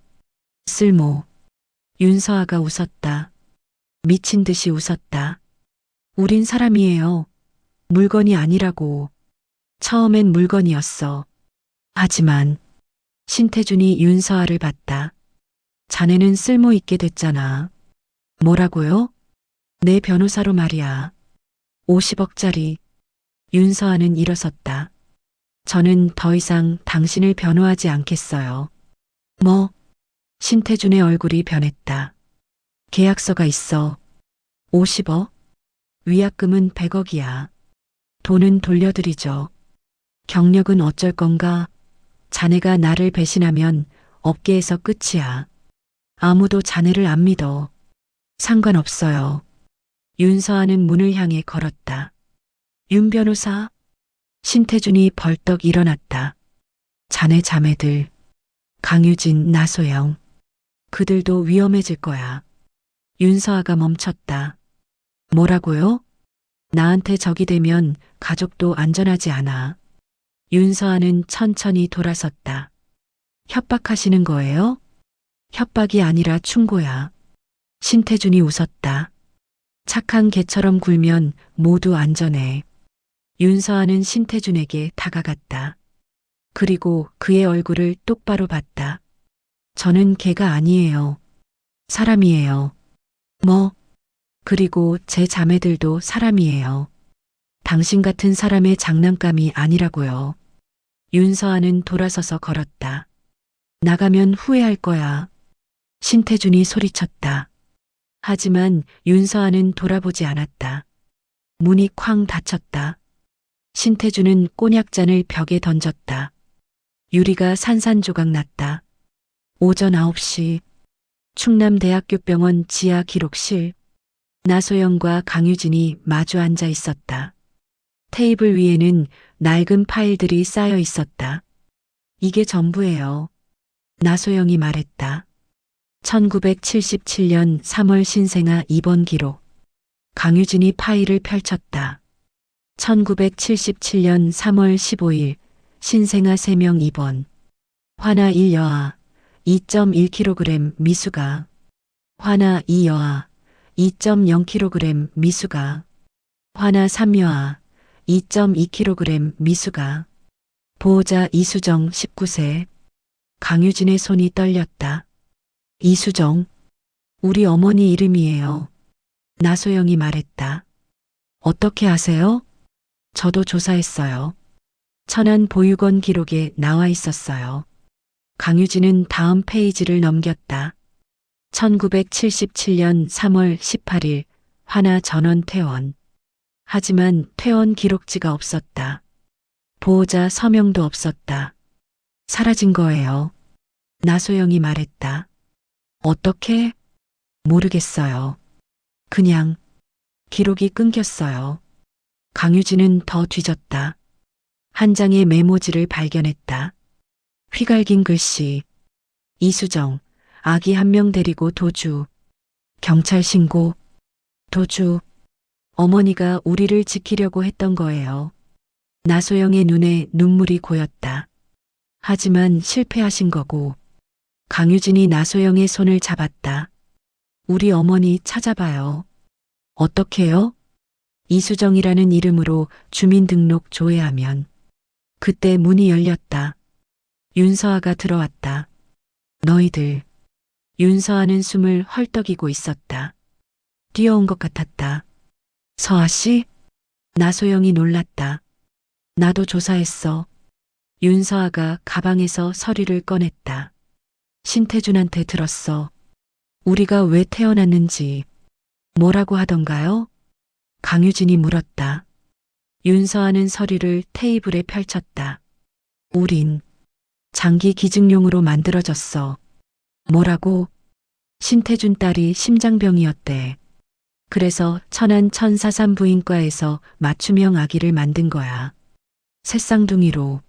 쓸모. 윤서아가 웃었다. 미친 듯이 웃었다. 우린 사람이에요. 물건이 아니라고. 처음엔 물건이었어. 하지만 신태준이 윤서아를 봤다. 자네는 쓸모있게 됐잖아. 뭐라고요? 내 변호사로 말이야. 50억짜리. 윤서아는 일어섰다. 저는 더 이상 당신을 변호하지 않겠어요. 뭐? 신태준의 얼굴이 변했다. 계약서가 있어. 50억? 위약금은 100억이야. 돈은 돌려드리죠. 경력은 어쩔 건가? 자네가 나를 배신하면 업계에서 끝이야. 아무도 자네를 안 믿어. 상관없어요. 윤서아는 문을 향해 걸었다. 윤 변호사? 신태준이 벌떡 일어났다. 자네 자매들. 강유진, 나소영. 그들도 위험해질 거야. 윤서아가 멈췄다. 뭐라고요? 나한테 적이 되면 가족도 안전하지 않아. 윤서아는 천천히 돌아섰다. 협박하시는 거예요? 협박이 아니라 충고야. 신태준이 웃었다. 착한 개처럼 굴면 모두 안전해. 윤서아는 신태준에게 다가갔다. 그리고 그의 얼굴을 똑바로 봤다. 저는 개가 아니에요. 사람이에요. 뭐? 그리고 제 자매들도 사람이에요. 당신 같은 사람의 장난감이 아니라고요. 윤서아는 돌아서서 걸었다. 나가면 후회할 거야. 신태준이 소리쳤다. 하지만 윤서아는 돌아보지 않았다. 문이 쾅 닫혔다. 신태준은 꼬냑잔을 벽에 던졌다. 유리가 산산조각 났다. 오전 9시 충남대학교병원 지하 기록실. 나소영과 강유진이 마주 앉아 있었다. 테이블 위에는 낡은 파일들이 쌓여 있었다. 이게 전부예요. 나소영이 말했다. 1977년 3월 신생아 입원 기록. 강유진이 파일을 펼쳤다. 1977년 3월 15일 신생아 3명 입원. 화나 1여아 2.1kg 미수가. 화나 2여아 2.0kg 미수가. 화나 3여아 2.2kg 미수가. 보호자 이수정 19세. 강유진의 손이 떨렸다. 이수정, 우리 어머니 이름이에요. 나소영이 말했다. 어떻게 아세요? 저도 조사했어요. 천안 보육원 기록에 나와 있었어요. 강유진은 다음 페이지를 넘겼다. 1977년 3월 18일 화나 전원 퇴원. 하지만 퇴원 기록지가 없었다. 보호자 서명도 없었다. 사라진 거예요. 나소영이 말했다. 어떻게? 모르겠어요. 그냥 기록이 끊겼어요. 강유진은 더 뒤졌다. 한 장의 메모지를 발견했다. 휘갈긴 글씨. 이수정, 아기 1명 데리고 도주. 경찰 신고. 도주. 어머니가 우리를 지키려고 했던 거예요. 나소영의 눈에 눈물이 고였다. 하지만 실패하신 거고. 강유진이 나소영의 손을 잡았다. 우리 어머니 찾아봐요. 어떻게요? 이수정이라는 이름으로 주민등록 조회하면. 그때 문이 열렸다. 윤서아가 들어왔다. 너희들. 윤서아는 숨을 헐떡이고 있었다. 뛰어온 것 같았다. 서아 씨? 나소영이 놀랐다. 나도 조사했어. 윤서아가 가방에서 서류를 꺼냈다. 신태준한테 들었어. 우리가 왜 태어났는지 뭐라고 하던가요? 강유진이 물었다. 윤서아는 서류를 테이블에 펼쳤다. 우린 장기 기증용으로 만들어졌어. 뭐라고? 신태준 딸이 심장병이었대. 그래서 천안 천사산부인과에서 맞춤형 아기를 만든 거야. 새쌍둥이로.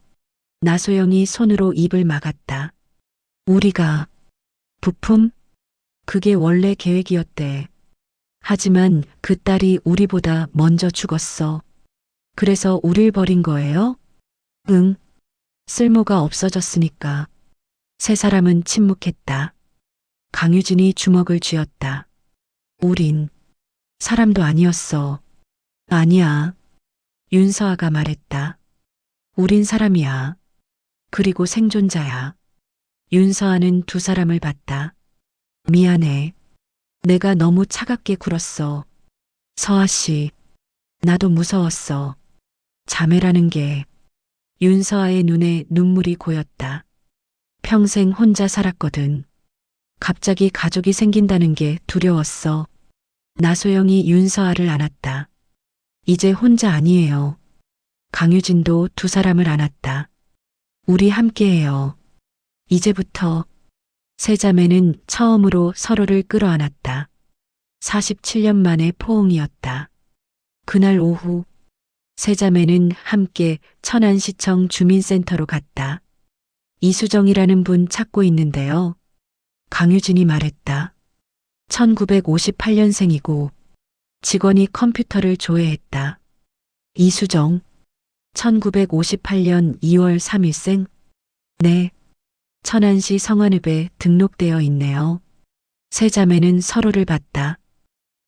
나소영이 손으로 입을 막았다. 우리가 부품? 그게 원래 계획이었대. 하지만 그 딸이 우리보다 먼저 죽었어. 그래서 우릴 버린 거예요? 응. 쓸모가 없어졌으니까. 세 사람은 침묵했다. 강유진이 주먹을 쥐었다. 우린 사람도 아니었어. 아니야. 윤서아가 말했다. 우린 사람이야. 그리고 생존자야. 윤서아는 두 사람을 봤다. 미안해. 내가 너무 차갑게 굴었어. 서아 씨. 나도 무서웠어. 자매라는 게. 윤서아의 눈에 눈물이 고였다. 평생 혼자 살았거든. 갑자기 가족이 생긴다는 게 두려웠어. 나소영이 윤서아를 안았다. 이제 혼자 아니에요. 강유진도 두 사람을 안았다. 우리 함께해요. 이제부터. 세 자매는 처음으로 서로를 끌어안았다. 47년 만의 포옹이었다. 그날 오후 세 자매는 함께 천안시청 주민센터로 갔다. 이수정이라는 분 찾고 있는데요. 강유진이 말했다. 1958년생이고 직원이 컴퓨터를 조회했다. 이수정. 1958년 2월 3일생? 네. 천안시 성안읍에 등록되어 있네요. 세 자매는 서로를 봤다.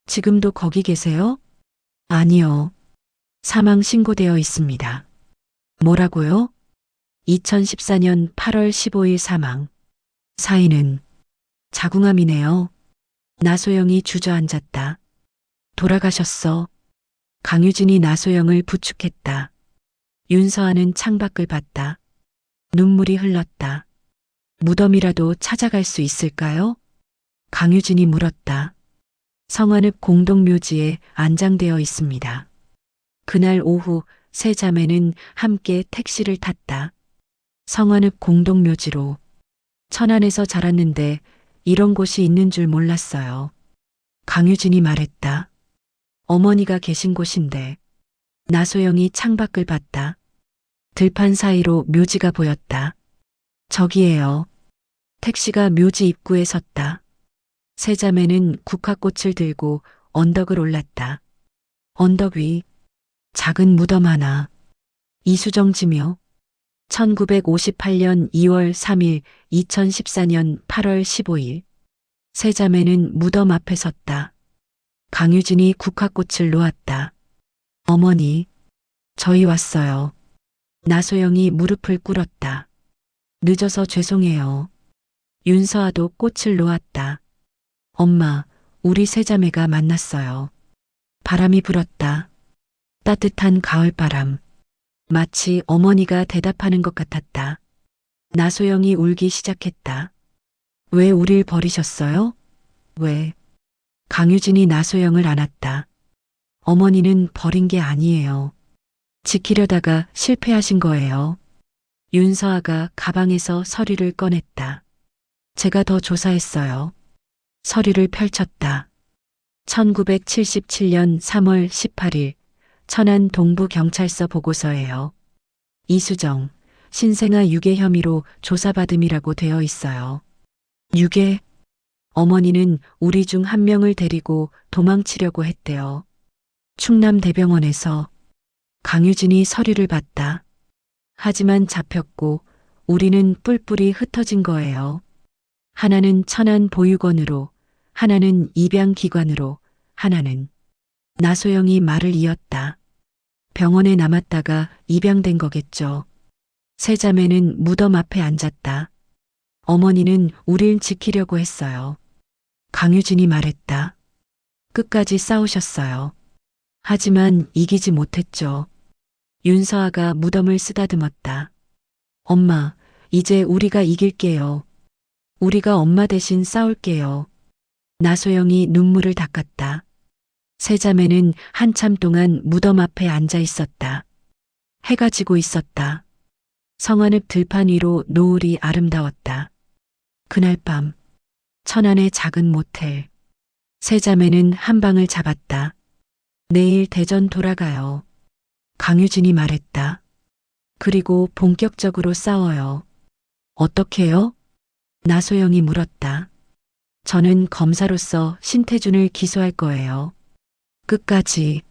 지금도 거기 계세요? 아니요. 사망 신고되어 있습니다. 뭐라고요? 2014년 8월 15일 사망. 사인은 자궁암이네요. 나소영이 주저앉았다. 돌아가셨어. 강유진이 나소영을 부축했다. 윤서아는 창밖을 봤다. 눈물이 흘렀다. 무덤이라도 찾아갈 수 있을까요? 강유진이 물었다. 성안읍 공동묘지에 안장되어 있습니다. 그날 오후 세 자매는 함께 택시를 탔다. 성안읍 공동묘지로. 천안에서 자랐는데 이런 곳이 있는 줄 몰랐어요. 강유진이 말했다. 어머니가 계신 곳인데. 나소영이 창밖을 봤다. 들판 사이로 묘지가 보였다. 저기에요. 택시가 묘지 입구에 섰다. 세 자매는 국화꽃을 들고 언덕을 올랐다. 언덕 위 작은 무덤 하나. 이수정 지묘. 1958년 2월 3일, 2014년 8월 15일. 세 자매는 무덤 앞에 섰다. 강유진이 국화꽃을 놓았다. 어머니, 저희 왔어요. 나소영이 무릎을 꿇었다. 늦어서 죄송해요. 윤서아도 꽃을 놓았다. 엄마, 우리 세 자매가 만났어요. 바람이 불었다. 따뜻한 가을바람. 마치 어머니가 대답하는 것 같았다. 나소영이 울기 시작했다. 왜 우릴 버리셨어요? 왜? 강유진이 나소영을 안았다. 어머니는 버린 게 아니에요. 지키려다가 실패하신 거예요. 윤서아가 가방에서 서류를 꺼냈다. 제가 더 조사했어요. 서류를 펼쳤다. 1977년 3월 18일 천안 동부경찰서 보고서예요. 이수정, 신생아 유괴 혐의로 조사받음이라고 되어 있어요. 유괴? 어머니는 우리 중 한 명을 데리고 도망치려고 했대요. 충남대병원에서. 강유진이 서류를 봤다. 하지만 잡혔고 우리는 뿔뿔이 흩어진 거예요. 하나는 천안 보육원으로, 하나는 입양기관으로, 하나는. 나소영이 말을 이었다. 병원에 남았다가 입양된 거겠죠. 세 자매는 무덤 앞에 앉았다. 어머니는 우릴 지키려고 했어요. 강유진이 말했다. 끝까지 싸우셨어요. 하지만 이기지 못했죠. 윤서아가 무덤을 쓰다듬었다. 엄마, 이제 우리가 이길게요. 우리가 엄마 대신 싸울게요. 나소영이 눈물을 닦았다. 세 자매는 한참 동안 무덤 앞에 앉아 있었다. 해가 지고 있었다. 성안읍 들판 위로 노을이 아름다웠다. 그날 밤, 천안의 작은 모텔. 세 자매는 한 방을 잡았다. 내일 대전 돌아가요. 강유진이 말했다. 그리고 본격적으로 싸워요. 어떻게요? 나소영이 물었다. 저는 검사로서 신태준을 기소할 거예요. 끝까지.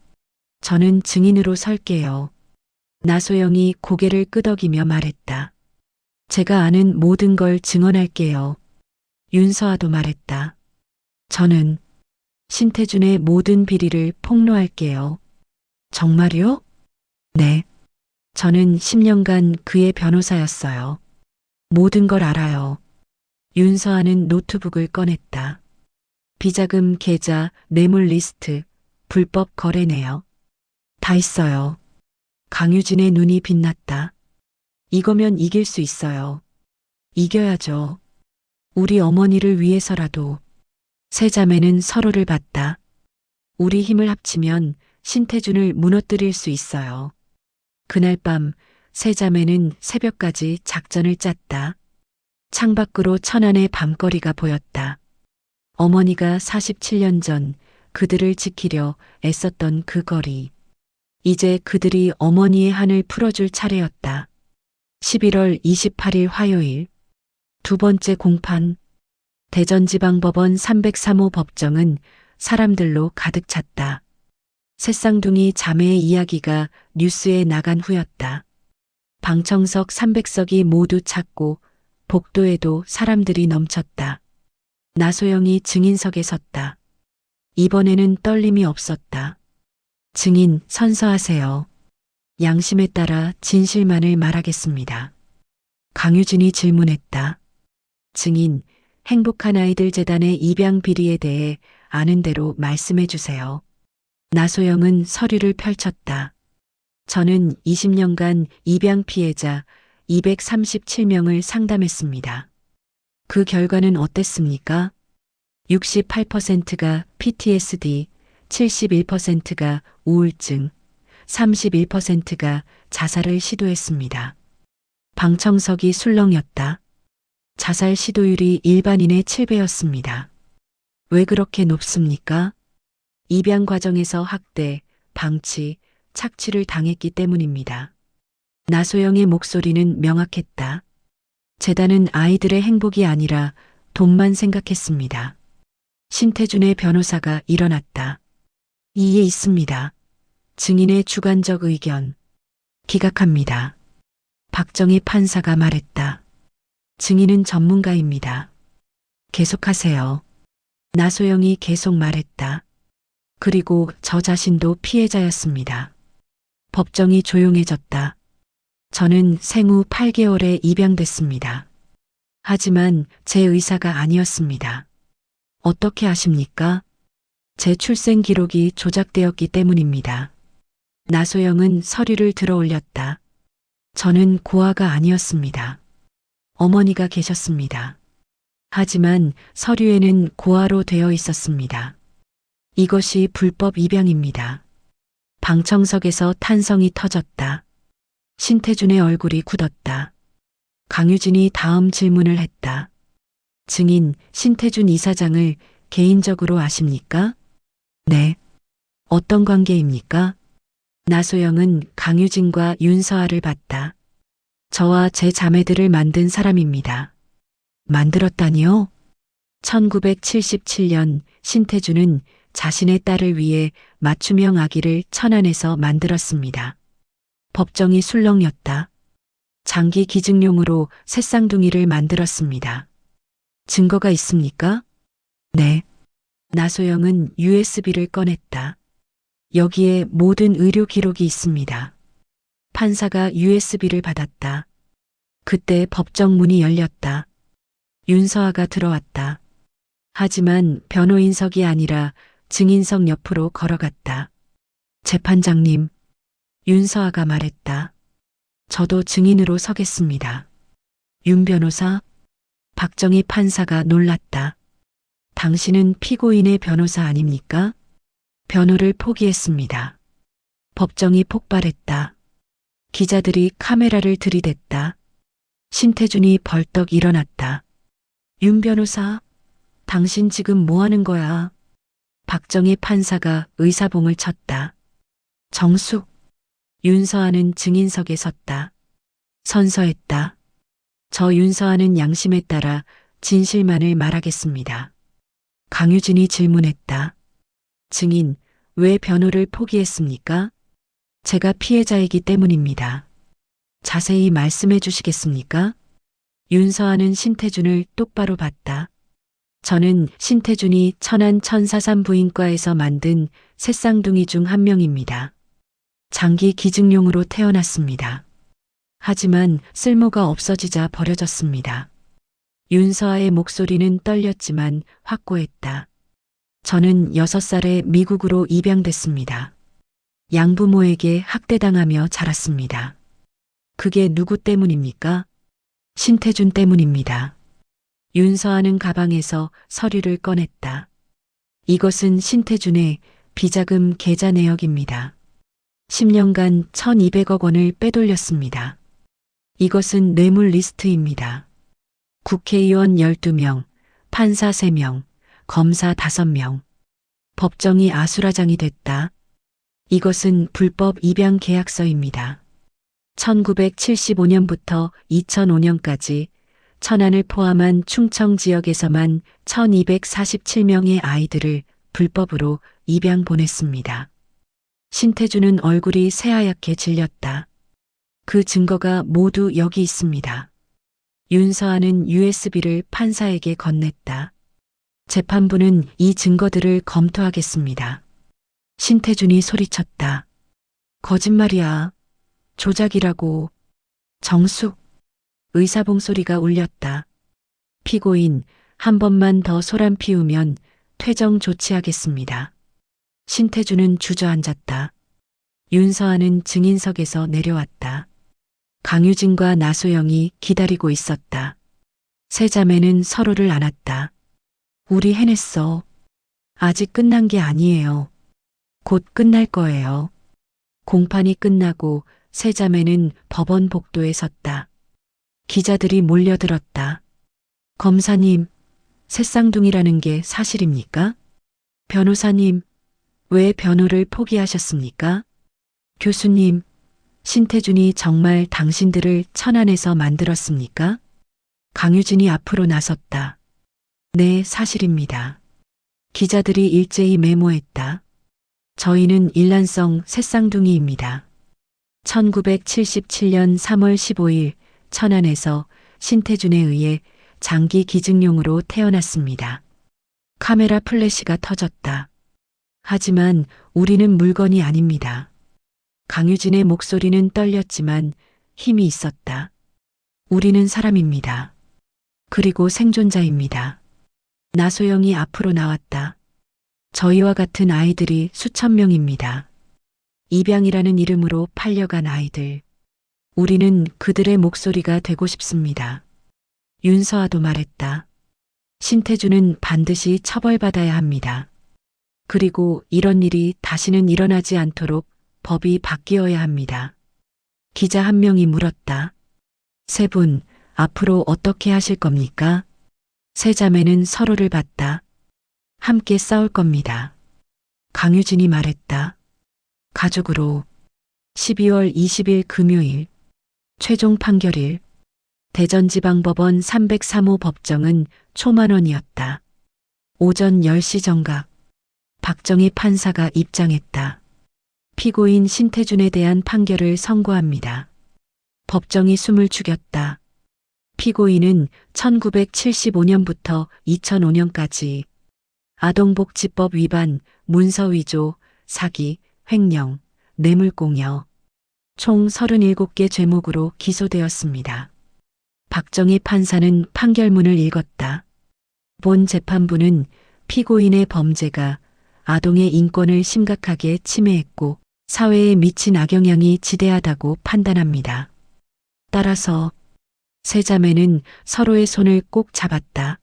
저는 증인으로 설게요. 나소영이 고개를 끄덕이며 말했다. 제가 아는 모든 걸 증언할게요. 윤서아도 말했다. 저는 신태준의 모든 비리를 폭로할게요. 정말요? 네. 저는 10년간 그의 변호사였어요. 모든 걸 알아요. 윤서아는 노트북을 꺼냈다. 비자금 계좌, 뇌물 리스트, 불법 거래 내역. 다 있어요. 강유진의 눈이 빛났다. 이거면 이길 수 있어요. 이겨야죠. 우리 어머니를 위해서라도. 세 자매는 서로를 봤다. 우리 힘을 합치면 신태준을 무너뜨릴 수 있어요. 그날 밤 세 자매는 새벽까지 작전을 짰다. 창밖으로 천안의 밤거리가 보였다. 어머니가 47년 전 그들을 지키려 애썼던 그 거리. 이제 그들이 어머니의 한을 풀어줄 차례였다. 11월 28일 화요일. 두 번째 공판. 대전지방법원 303호 법정은 사람들로 가득 찼다. 새쌍둥이 자매의 이야기가 뉴스에 나간 후였다. 방청석 300석이 모두 찼고 복도에도 사람들이 넘쳤다. 나소영이 증인석에 섰다. 이번에는 떨림이 없었다. 증인 선서하세요. 양심에 따라 진실만을 말하겠습니다. 강유진이 질문했다. 증인, 행복한 아이들 재단의 입양 비리에 대해 아는 대로 말씀해 주세요. 나소영은 서류를 펼쳤다. 저는 20년간 입양 피해자 237명을 상담했습니다. 그 결과는 어땠습니까? 68%가 PTSD, 71%가 우울증, 31%가 자살을 시도했습니다. 방청석이 술렁였다. 자살 시도율이 일반인의 7배였습니다. 왜 그렇게 높습니까? 입양 과정에서 학대, 방치, 착취를 당했기 때문입니다. 나소영의 목소리는 명확했다. 재단은 아이들의 행복이 아니라 돈만 생각했습니다. 신태준의 변호사가 일어났다. 이에 있습니다. 증인의 주관적 의견. 기각합니다. 박정희 판사가 말했다. 증인은 전문가입니다. 계속하세요. 나소영이 계속 말했다. 그리고 저 자신도 피해자였습니다. 법정이 조용해졌다. 저는 생후 8개월에 입양됐습니다. 하지만 제 의사가 아니었습니다. 어떻게 아십니까? 제 출생 기록이 조작되었기 때문입니다. 나소영은 서류를 들어 올렸다. 저는 고아가 아니었습니다. 어머니가 계셨습니다. 하지만 서류에는 고아로 되어 있었습니다. 이것이 불법 입양입니다. 방청석에서 탄성이 터졌다. 신태준의 얼굴이 굳었다. 강유진이 다음 질문을 했다. 증인 신태준 이사장을 개인적으로 아십니까? 네. 어떤 관계입니까? 나소영은 강유진과 윤서아를 봤다. 저와 제 자매들을 만든 사람입니다. 만들었다니요? 1977년 신태준은 자신의 딸을 위해 맞춤형 아기를 천안에서 만들었습니다. 법정이 술렁였다. 장기 기증용으로 새쌍둥이를 만들었습니다. 증거가 있습니까? 네. 나소영은 USB를 꺼냈다. 여기에 모든 의료 기록이 있습니다. 판사가 USB를 받았다. 그때 법정 문이 열렸다. 윤서아가 들어왔다. 하지만 변호인석이 아니라 증인석 옆으로 걸어갔다. 재판장님, 윤서아가 말했다. 저도 증인으로 서겠습니다. 윤 변호사? 박정희 판사가 놀랐다. 당신은 피고인의 변호사 아닙니까? 변호를 포기했습니다. 법정이 폭발했다. 기자들이 카메라를 들이댔다. 신태준이 벌떡 일어났다. 윤 변호사, 당신 지금 뭐 하는 거야? 박정희 판사가 의사봉을 쳤다. 정숙, 윤서아는 증인석에 섰다. 선서했다. 저 윤서아는 양심에 따라 진실만을 말하겠습니다. 강유진이 질문했다. 증인, 왜 변호를 포기했습니까? 제가 피해자이기 때문입니다. 자세히 말씀해 주시겠습니까? 윤서아는 신태준을 똑바로 봤다. 저는 신태준이 천안 천사산부인과에서 만든 새 쌍둥이 중 한 명입니다. 장기 기증용으로 태어났습니다. 하지만 쓸모가 없어지자 버려졌습니다. 윤서아의 목소리는 떨렸지만 확고했다. 저는 6살에 미국으로 입양됐습니다. 양부모에게 학대당하며 자랐습니다. 그게 누구 때문입니까? 신태준 때문입니다. 윤서아는 가방에서 서류를 꺼냈다. 이것은 신태준의 비자금 계좌 내역입니다. 10년간 1,200억 원을 빼돌렸습니다. 이것은 뇌물 리스트입니다. 국회의원 12명, 판사 3명, 검사 5명. 법정이 아수라장이 됐다. 이것은 불법 입양 계약서입니다. 1975년부터 2005년까지 천안을 포함한 충청 지역에서만 1,247명의 아이들을 불법으로 입양 보냈습니다. 신태준은 얼굴이 새하얗게 질렸다. 그 증거가 모두 여기 있습니다. 윤서아는 USB를 판사에게 건넸다. 재판부는 이 증거들을 검토하겠습니다. 신태준이 소리쳤다. 거짓말이야. 조작이라고. 정숙. 의사봉 소리가 울렸다. 피고인, 한 번만 더 소란 피우면 퇴정 조치하겠습니다. 신태준은 주저앉았다. 윤서아는 증인석에서 내려왔다. 강유진과 나소영이 기다리고 있었다. 세 자매는 서로를 안았다. 우리 해냈어. 아직 끝난 게 아니에요. 곧 끝날 거예요. 공판이 끝나고 세 자매는 법원 복도에 섰다. 기자들이 몰려들었다. 검사님, 새쌍둥이라는 게 사실입니까? 변호사님, 왜 변호를 포기하셨습니까? 교수님, 신태준이 정말 당신들을 천안에서 만들었습니까? 강유진이 앞으로 나섰다. 네, 사실입니다. 기자들이 일제히 메모했다. 저희는 일란성 새쌍둥이입니다. 1977년 3월 15일 천안에서 신태준에 의해 장기 기증용으로 태어났습니다. 카메라 플래시가 터졌다. 하지만 우리는 물건이 아닙니다. 강유진의 목소리는 떨렸지만 힘이 있었다. 우리는 사람입니다. 그리고 생존자입니다. 나소영이 앞으로 나왔다. 저희와 같은 아이들이 수천 명입니다. 입양이라는 이름으로 팔려간 아이들. 우리는 그들의 목소리가 되고 싶습니다. 윤서아도 말했다. 신태준은 반드시 처벌받아야 합니다. 그리고 이런 일이 다시는 일어나지 않도록 법이 바뀌어야 합니다. 기자 한 명이 물었다. 세 분, 앞으로 어떻게 하실 겁니까? 세 자매는 서로를 봤다. 함께 싸울 겁니다. 강유진이 말했다. 가족으로. 12월 20일 금요일 최종 판결일 대전지방법원 303호 법정은 초만원이었다. 오전 10시 정각 박정희 판사가 입장했다. 피고인 신태준에 대한 판결을 선고합니다. 법정이 숨을 죽였다. 피고인은 1975년부터 2005년까지 아동복지법 위반, 문서위조, 사기, 횡령, 뇌물공여 총 37개 죄목으로 기소되었습니다. 박정희 판사는 판결문을 읽었다. 본 재판부는 피고인의 범죄가 아동의 인권을 심각하게 침해했고 사회에 미친 악영향이 지대하다고 판단합니다. 따라서 세 자매는 서로의 손을 꼭 잡았다.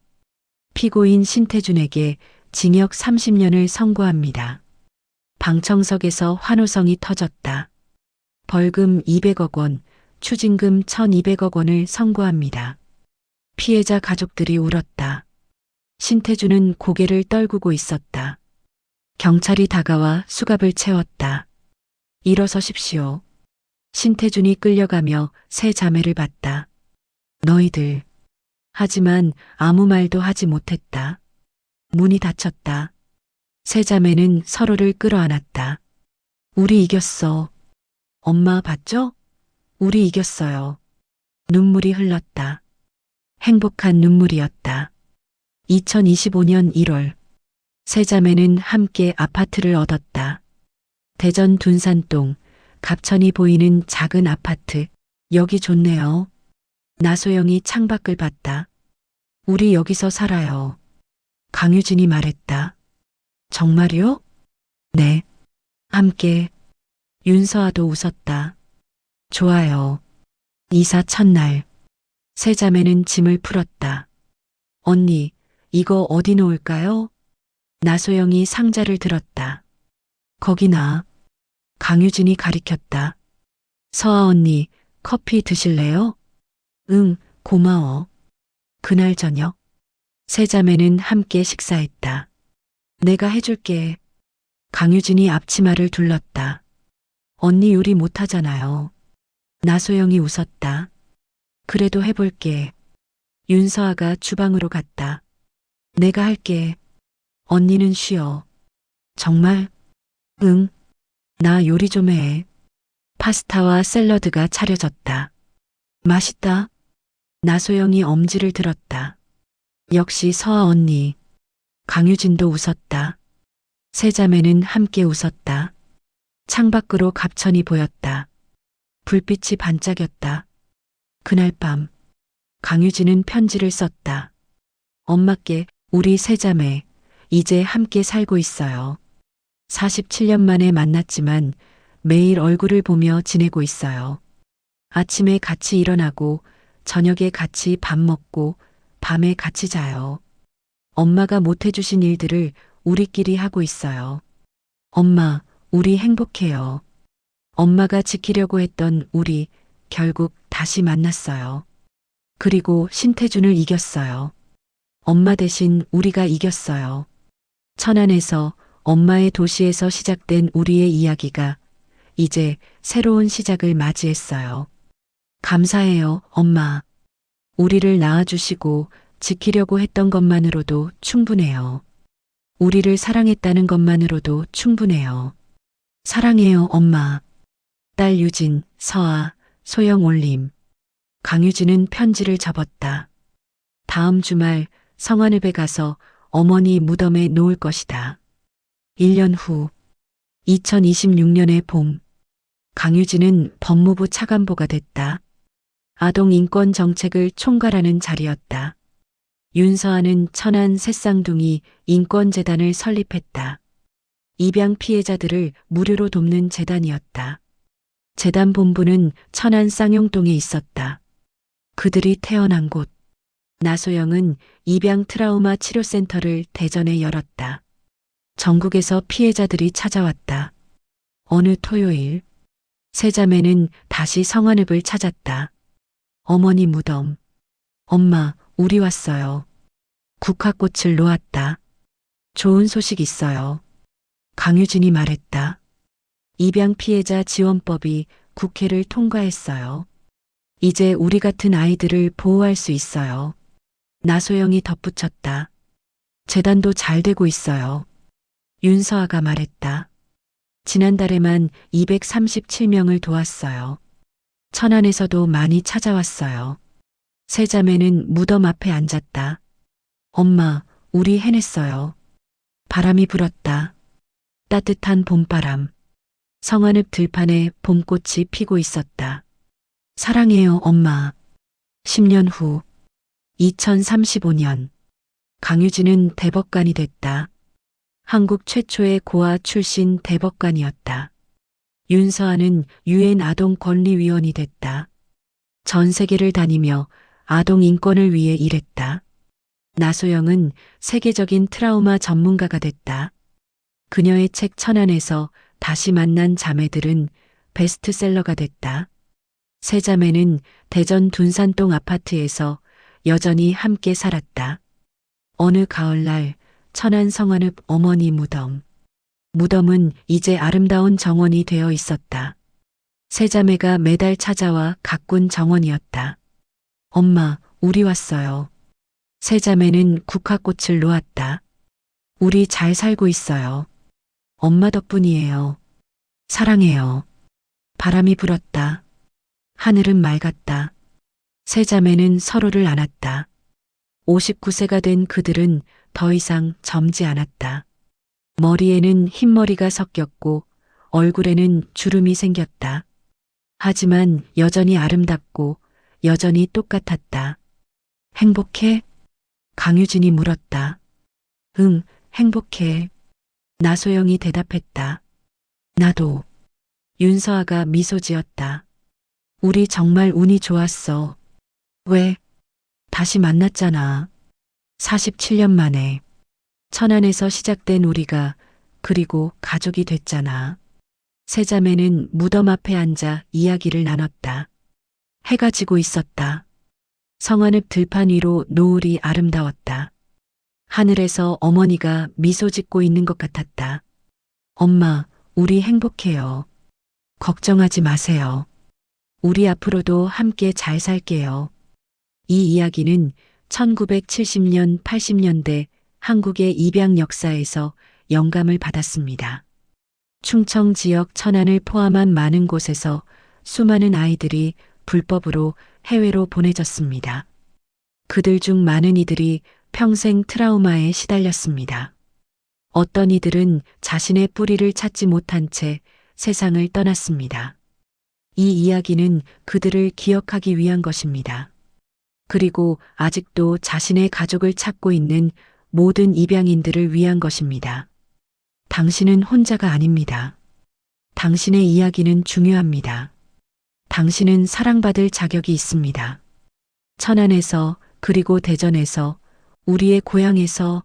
피고인 신태준에게 징역 30년을 선고합니다. 방청석에서 환호성이 터졌다. 벌금 200억 원, 추징금 1200억 원을 선고합니다. 피해자 가족들이 울었다. 신태준은 고개를 떨구고 있었다. 경찰이 다가와 수갑을 채웠다. 일어서십시오. 신태준이 끌려가며 세 자매를 봤다. 너희들. 하지만 아무 말도 하지 못했다. 문이 닫혔다. 세 자매는 서로를 끌어안았다. 우리 이겼어. 엄마 봤죠? 우리 이겼어요. 눈물이 흘렀다. 행복한 눈물이었다. 2025년 1월. 세 자매는 함께 아파트를 얻었다. 대전 둔산동, 갑천이 보이는 작은 아파트. 여기 좋네요. 나소영이 창밖을 봤다. 우리 여기서 살아요. 강유진이 말했다. 정말요? 네. 함께. 윤서아도 웃었다. 좋아요. 이사 첫날. 세 자매는 짐을 풀었다. 언니, 이거 어디 놓을까요? 나소영이 상자를 들었다. 거기 놔. 강유진이 가리켰다. 서아 언니, 커피 드실래요? 응, 고마워. 그날 저녁, 세 자매는 함께 식사했다. 내가 해줄게. 강유진이 앞치마를 둘렀다. 언니 요리 못하잖아요. 나소영이 웃었다. 그래도 해볼게. 윤서아가 주방으로 갔다. 내가 할게. 언니는 쉬어. 정말? 응. 나 요리 좀 해. 파스타와 샐러드가 차려졌다. 맛있다. 나소영이 엄지를 들었다. 역시 서아 언니. 강유진도 웃었다. 세 자매는 함께 웃었다. 창밖으로 갑천이 보였다. 불빛이 반짝였다. 그날 밤, 강유진은 편지를 썼다. 엄마께 우리 세 자매, 이제 함께 살고 있어요. 47년 만에 만났지만 매일 얼굴을 보며 지내고 있어요. 아침에 같이 일어나고, 저녁에 같이 밥 먹고, 밤에 같이 자요. 엄마가 못해주신 일들을 우리끼리 하고 있어요. 엄마, 우리 행복해요. 엄마가 지키려고 했던 우리 결국 다시 만났어요. 그리고 신태준을 이겼어요. 엄마 대신 우리가 이겼어요. 천안에서 엄마의 도시에서 시작된 우리의 이야기가 이제 새로운 시작을 맞이했어요. 감사해요, 엄마. 우리를 낳아주시고 지키려고 했던 것만으로도 충분해요. 우리를 사랑했다는 것만으로도 충분해요. 사랑해요, 엄마. 딸 유진, 서아, 소영 올림. 강유진은 편지를 접었다. 다음 주말 성안읍에 가서 어머니 무덤에 놓을 것이다. 1년 후, 2026년의 봄, 강유진은 법무부 차관보가 됐다. 아동 인권 정책을 총괄하는 자리였다. 윤서아는 천안 새쌍둥이 인권재단을 설립했다. 입양 피해자들을 무료로 돕는 재단이었다. 재단 본부는 천안 쌍용동에 있었다. 그들이 태어난 곳. 나소영은 입양 트라우마 치료센터를 대전에 열었다. 전국에서 피해자들이 찾아왔다. 어느 토요일, 세 자매는 다시 성안읍을 찾았다. 어머니 무덤. 엄마, 우리 왔어요. 국화꽃을 놓았다. 좋은 소식 있어요. 강유진이 말했다. 입양 피해자 지원법이 국회를 통과했어요. 이제 우리 같은 아이들을 보호할 수 있어요. 나소영이 덧붙였다. 재단도 잘 되고 있어요. 윤서아가 말했다. 지난달에만 237명을 도왔어요. 천안에서도 많이 찾아왔어요. 세 자매는 무덤 앞에 앉았다. 엄마, 우리 해냈어요. 바람이 불었다. 따뜻한 봄바람. 성안읍 들판에 봄꽃이 피고 있었다. 사랑해요, 엄마. 10년 후, 2035년. 강유진은 대법관이 됐다. 한국 최초의 고아 출신 대법관이었다. 윤서아는 유엔 아동권리위원이 됐다. 전 세계를 다니며 아동 인권을 위해 일했다. 나소영은 세계적인 트라우마 전문가가 됐다. 그녀의 책 천안에서 다시 만난 자매들은 베스트셀러가 됐다. 세 자매는 대전 둔산동 아파트에서 여전히 함께 살았다. 어느 가을날 천안 성환읍 어머니 무덤. 무덤은 이제 아름다운 정원이 되어 있었다. 세 자매가 매달 찾아와 가꾼 정원이었다. 엄마, 우리 왔어요. 세 자매는 국화꽃을 놓았다. 우리 잘 살고 있어요. 엄마 덕분이에요. 사랑해요. 바람이 불었다. 하늘은 맑았다. 세 자매는 서로를 안았다. 59세가 된 그들은 더 이상 젊지 않았다. 머리에는 흰머리가 섞였고 얼굴에는 주름이 생겼다. 하지만 여전히 아름답고 여전히 똑같았다. 행복해? 강유진이 물었다. 응, 행복해. 나소영이 대답했다. 나도. 윤서아가 미소 지었다. 우리 정말 운이 좋았어. 왜? 다시 만났잖아. 47년 만에. 천안에서 시작된 우리가 그리고 가족이 됐잖아. 세 자매는 무덤 앞에 앉아 이야기를 나눴다. 해가 지고 있었다. 성환읍 들판 위로 노을이 아름다웠다. 하늘에서 어머니가 미소 짓고 있는 것 같았다. 엄마, 우리 행복해요. 걱정하지 마세요. 우리 앞으로도 함께 잘 살게요. 이 이야기는 1970년, 80년대 한국의 입양 역사에서 영감을 받았습니다. 충청 지역 천안을 포함한 많은 곳에서 수많은 아이들이 불법으로 해외로 보내졌습니다. 그들 중 많은 이들이 평생 트라우마에 시달렸습니다. 어떤 이들은 자신의 뿌리를 찾지 못한 채 세상을 떠났습니다. 이 이야기는 그들을 기억하기 위한 것입니다. 그리고 아직도 자신의 가족을 찾고 있는 모든 입양인들을 위한 것입니다. 당신은 혼자가 아닙니다. 당신의 이야기는 중요합니다. 당신은 사랑받을 자격이 있습니다. 천안에서 그리고 대전에서 우리의 고향에서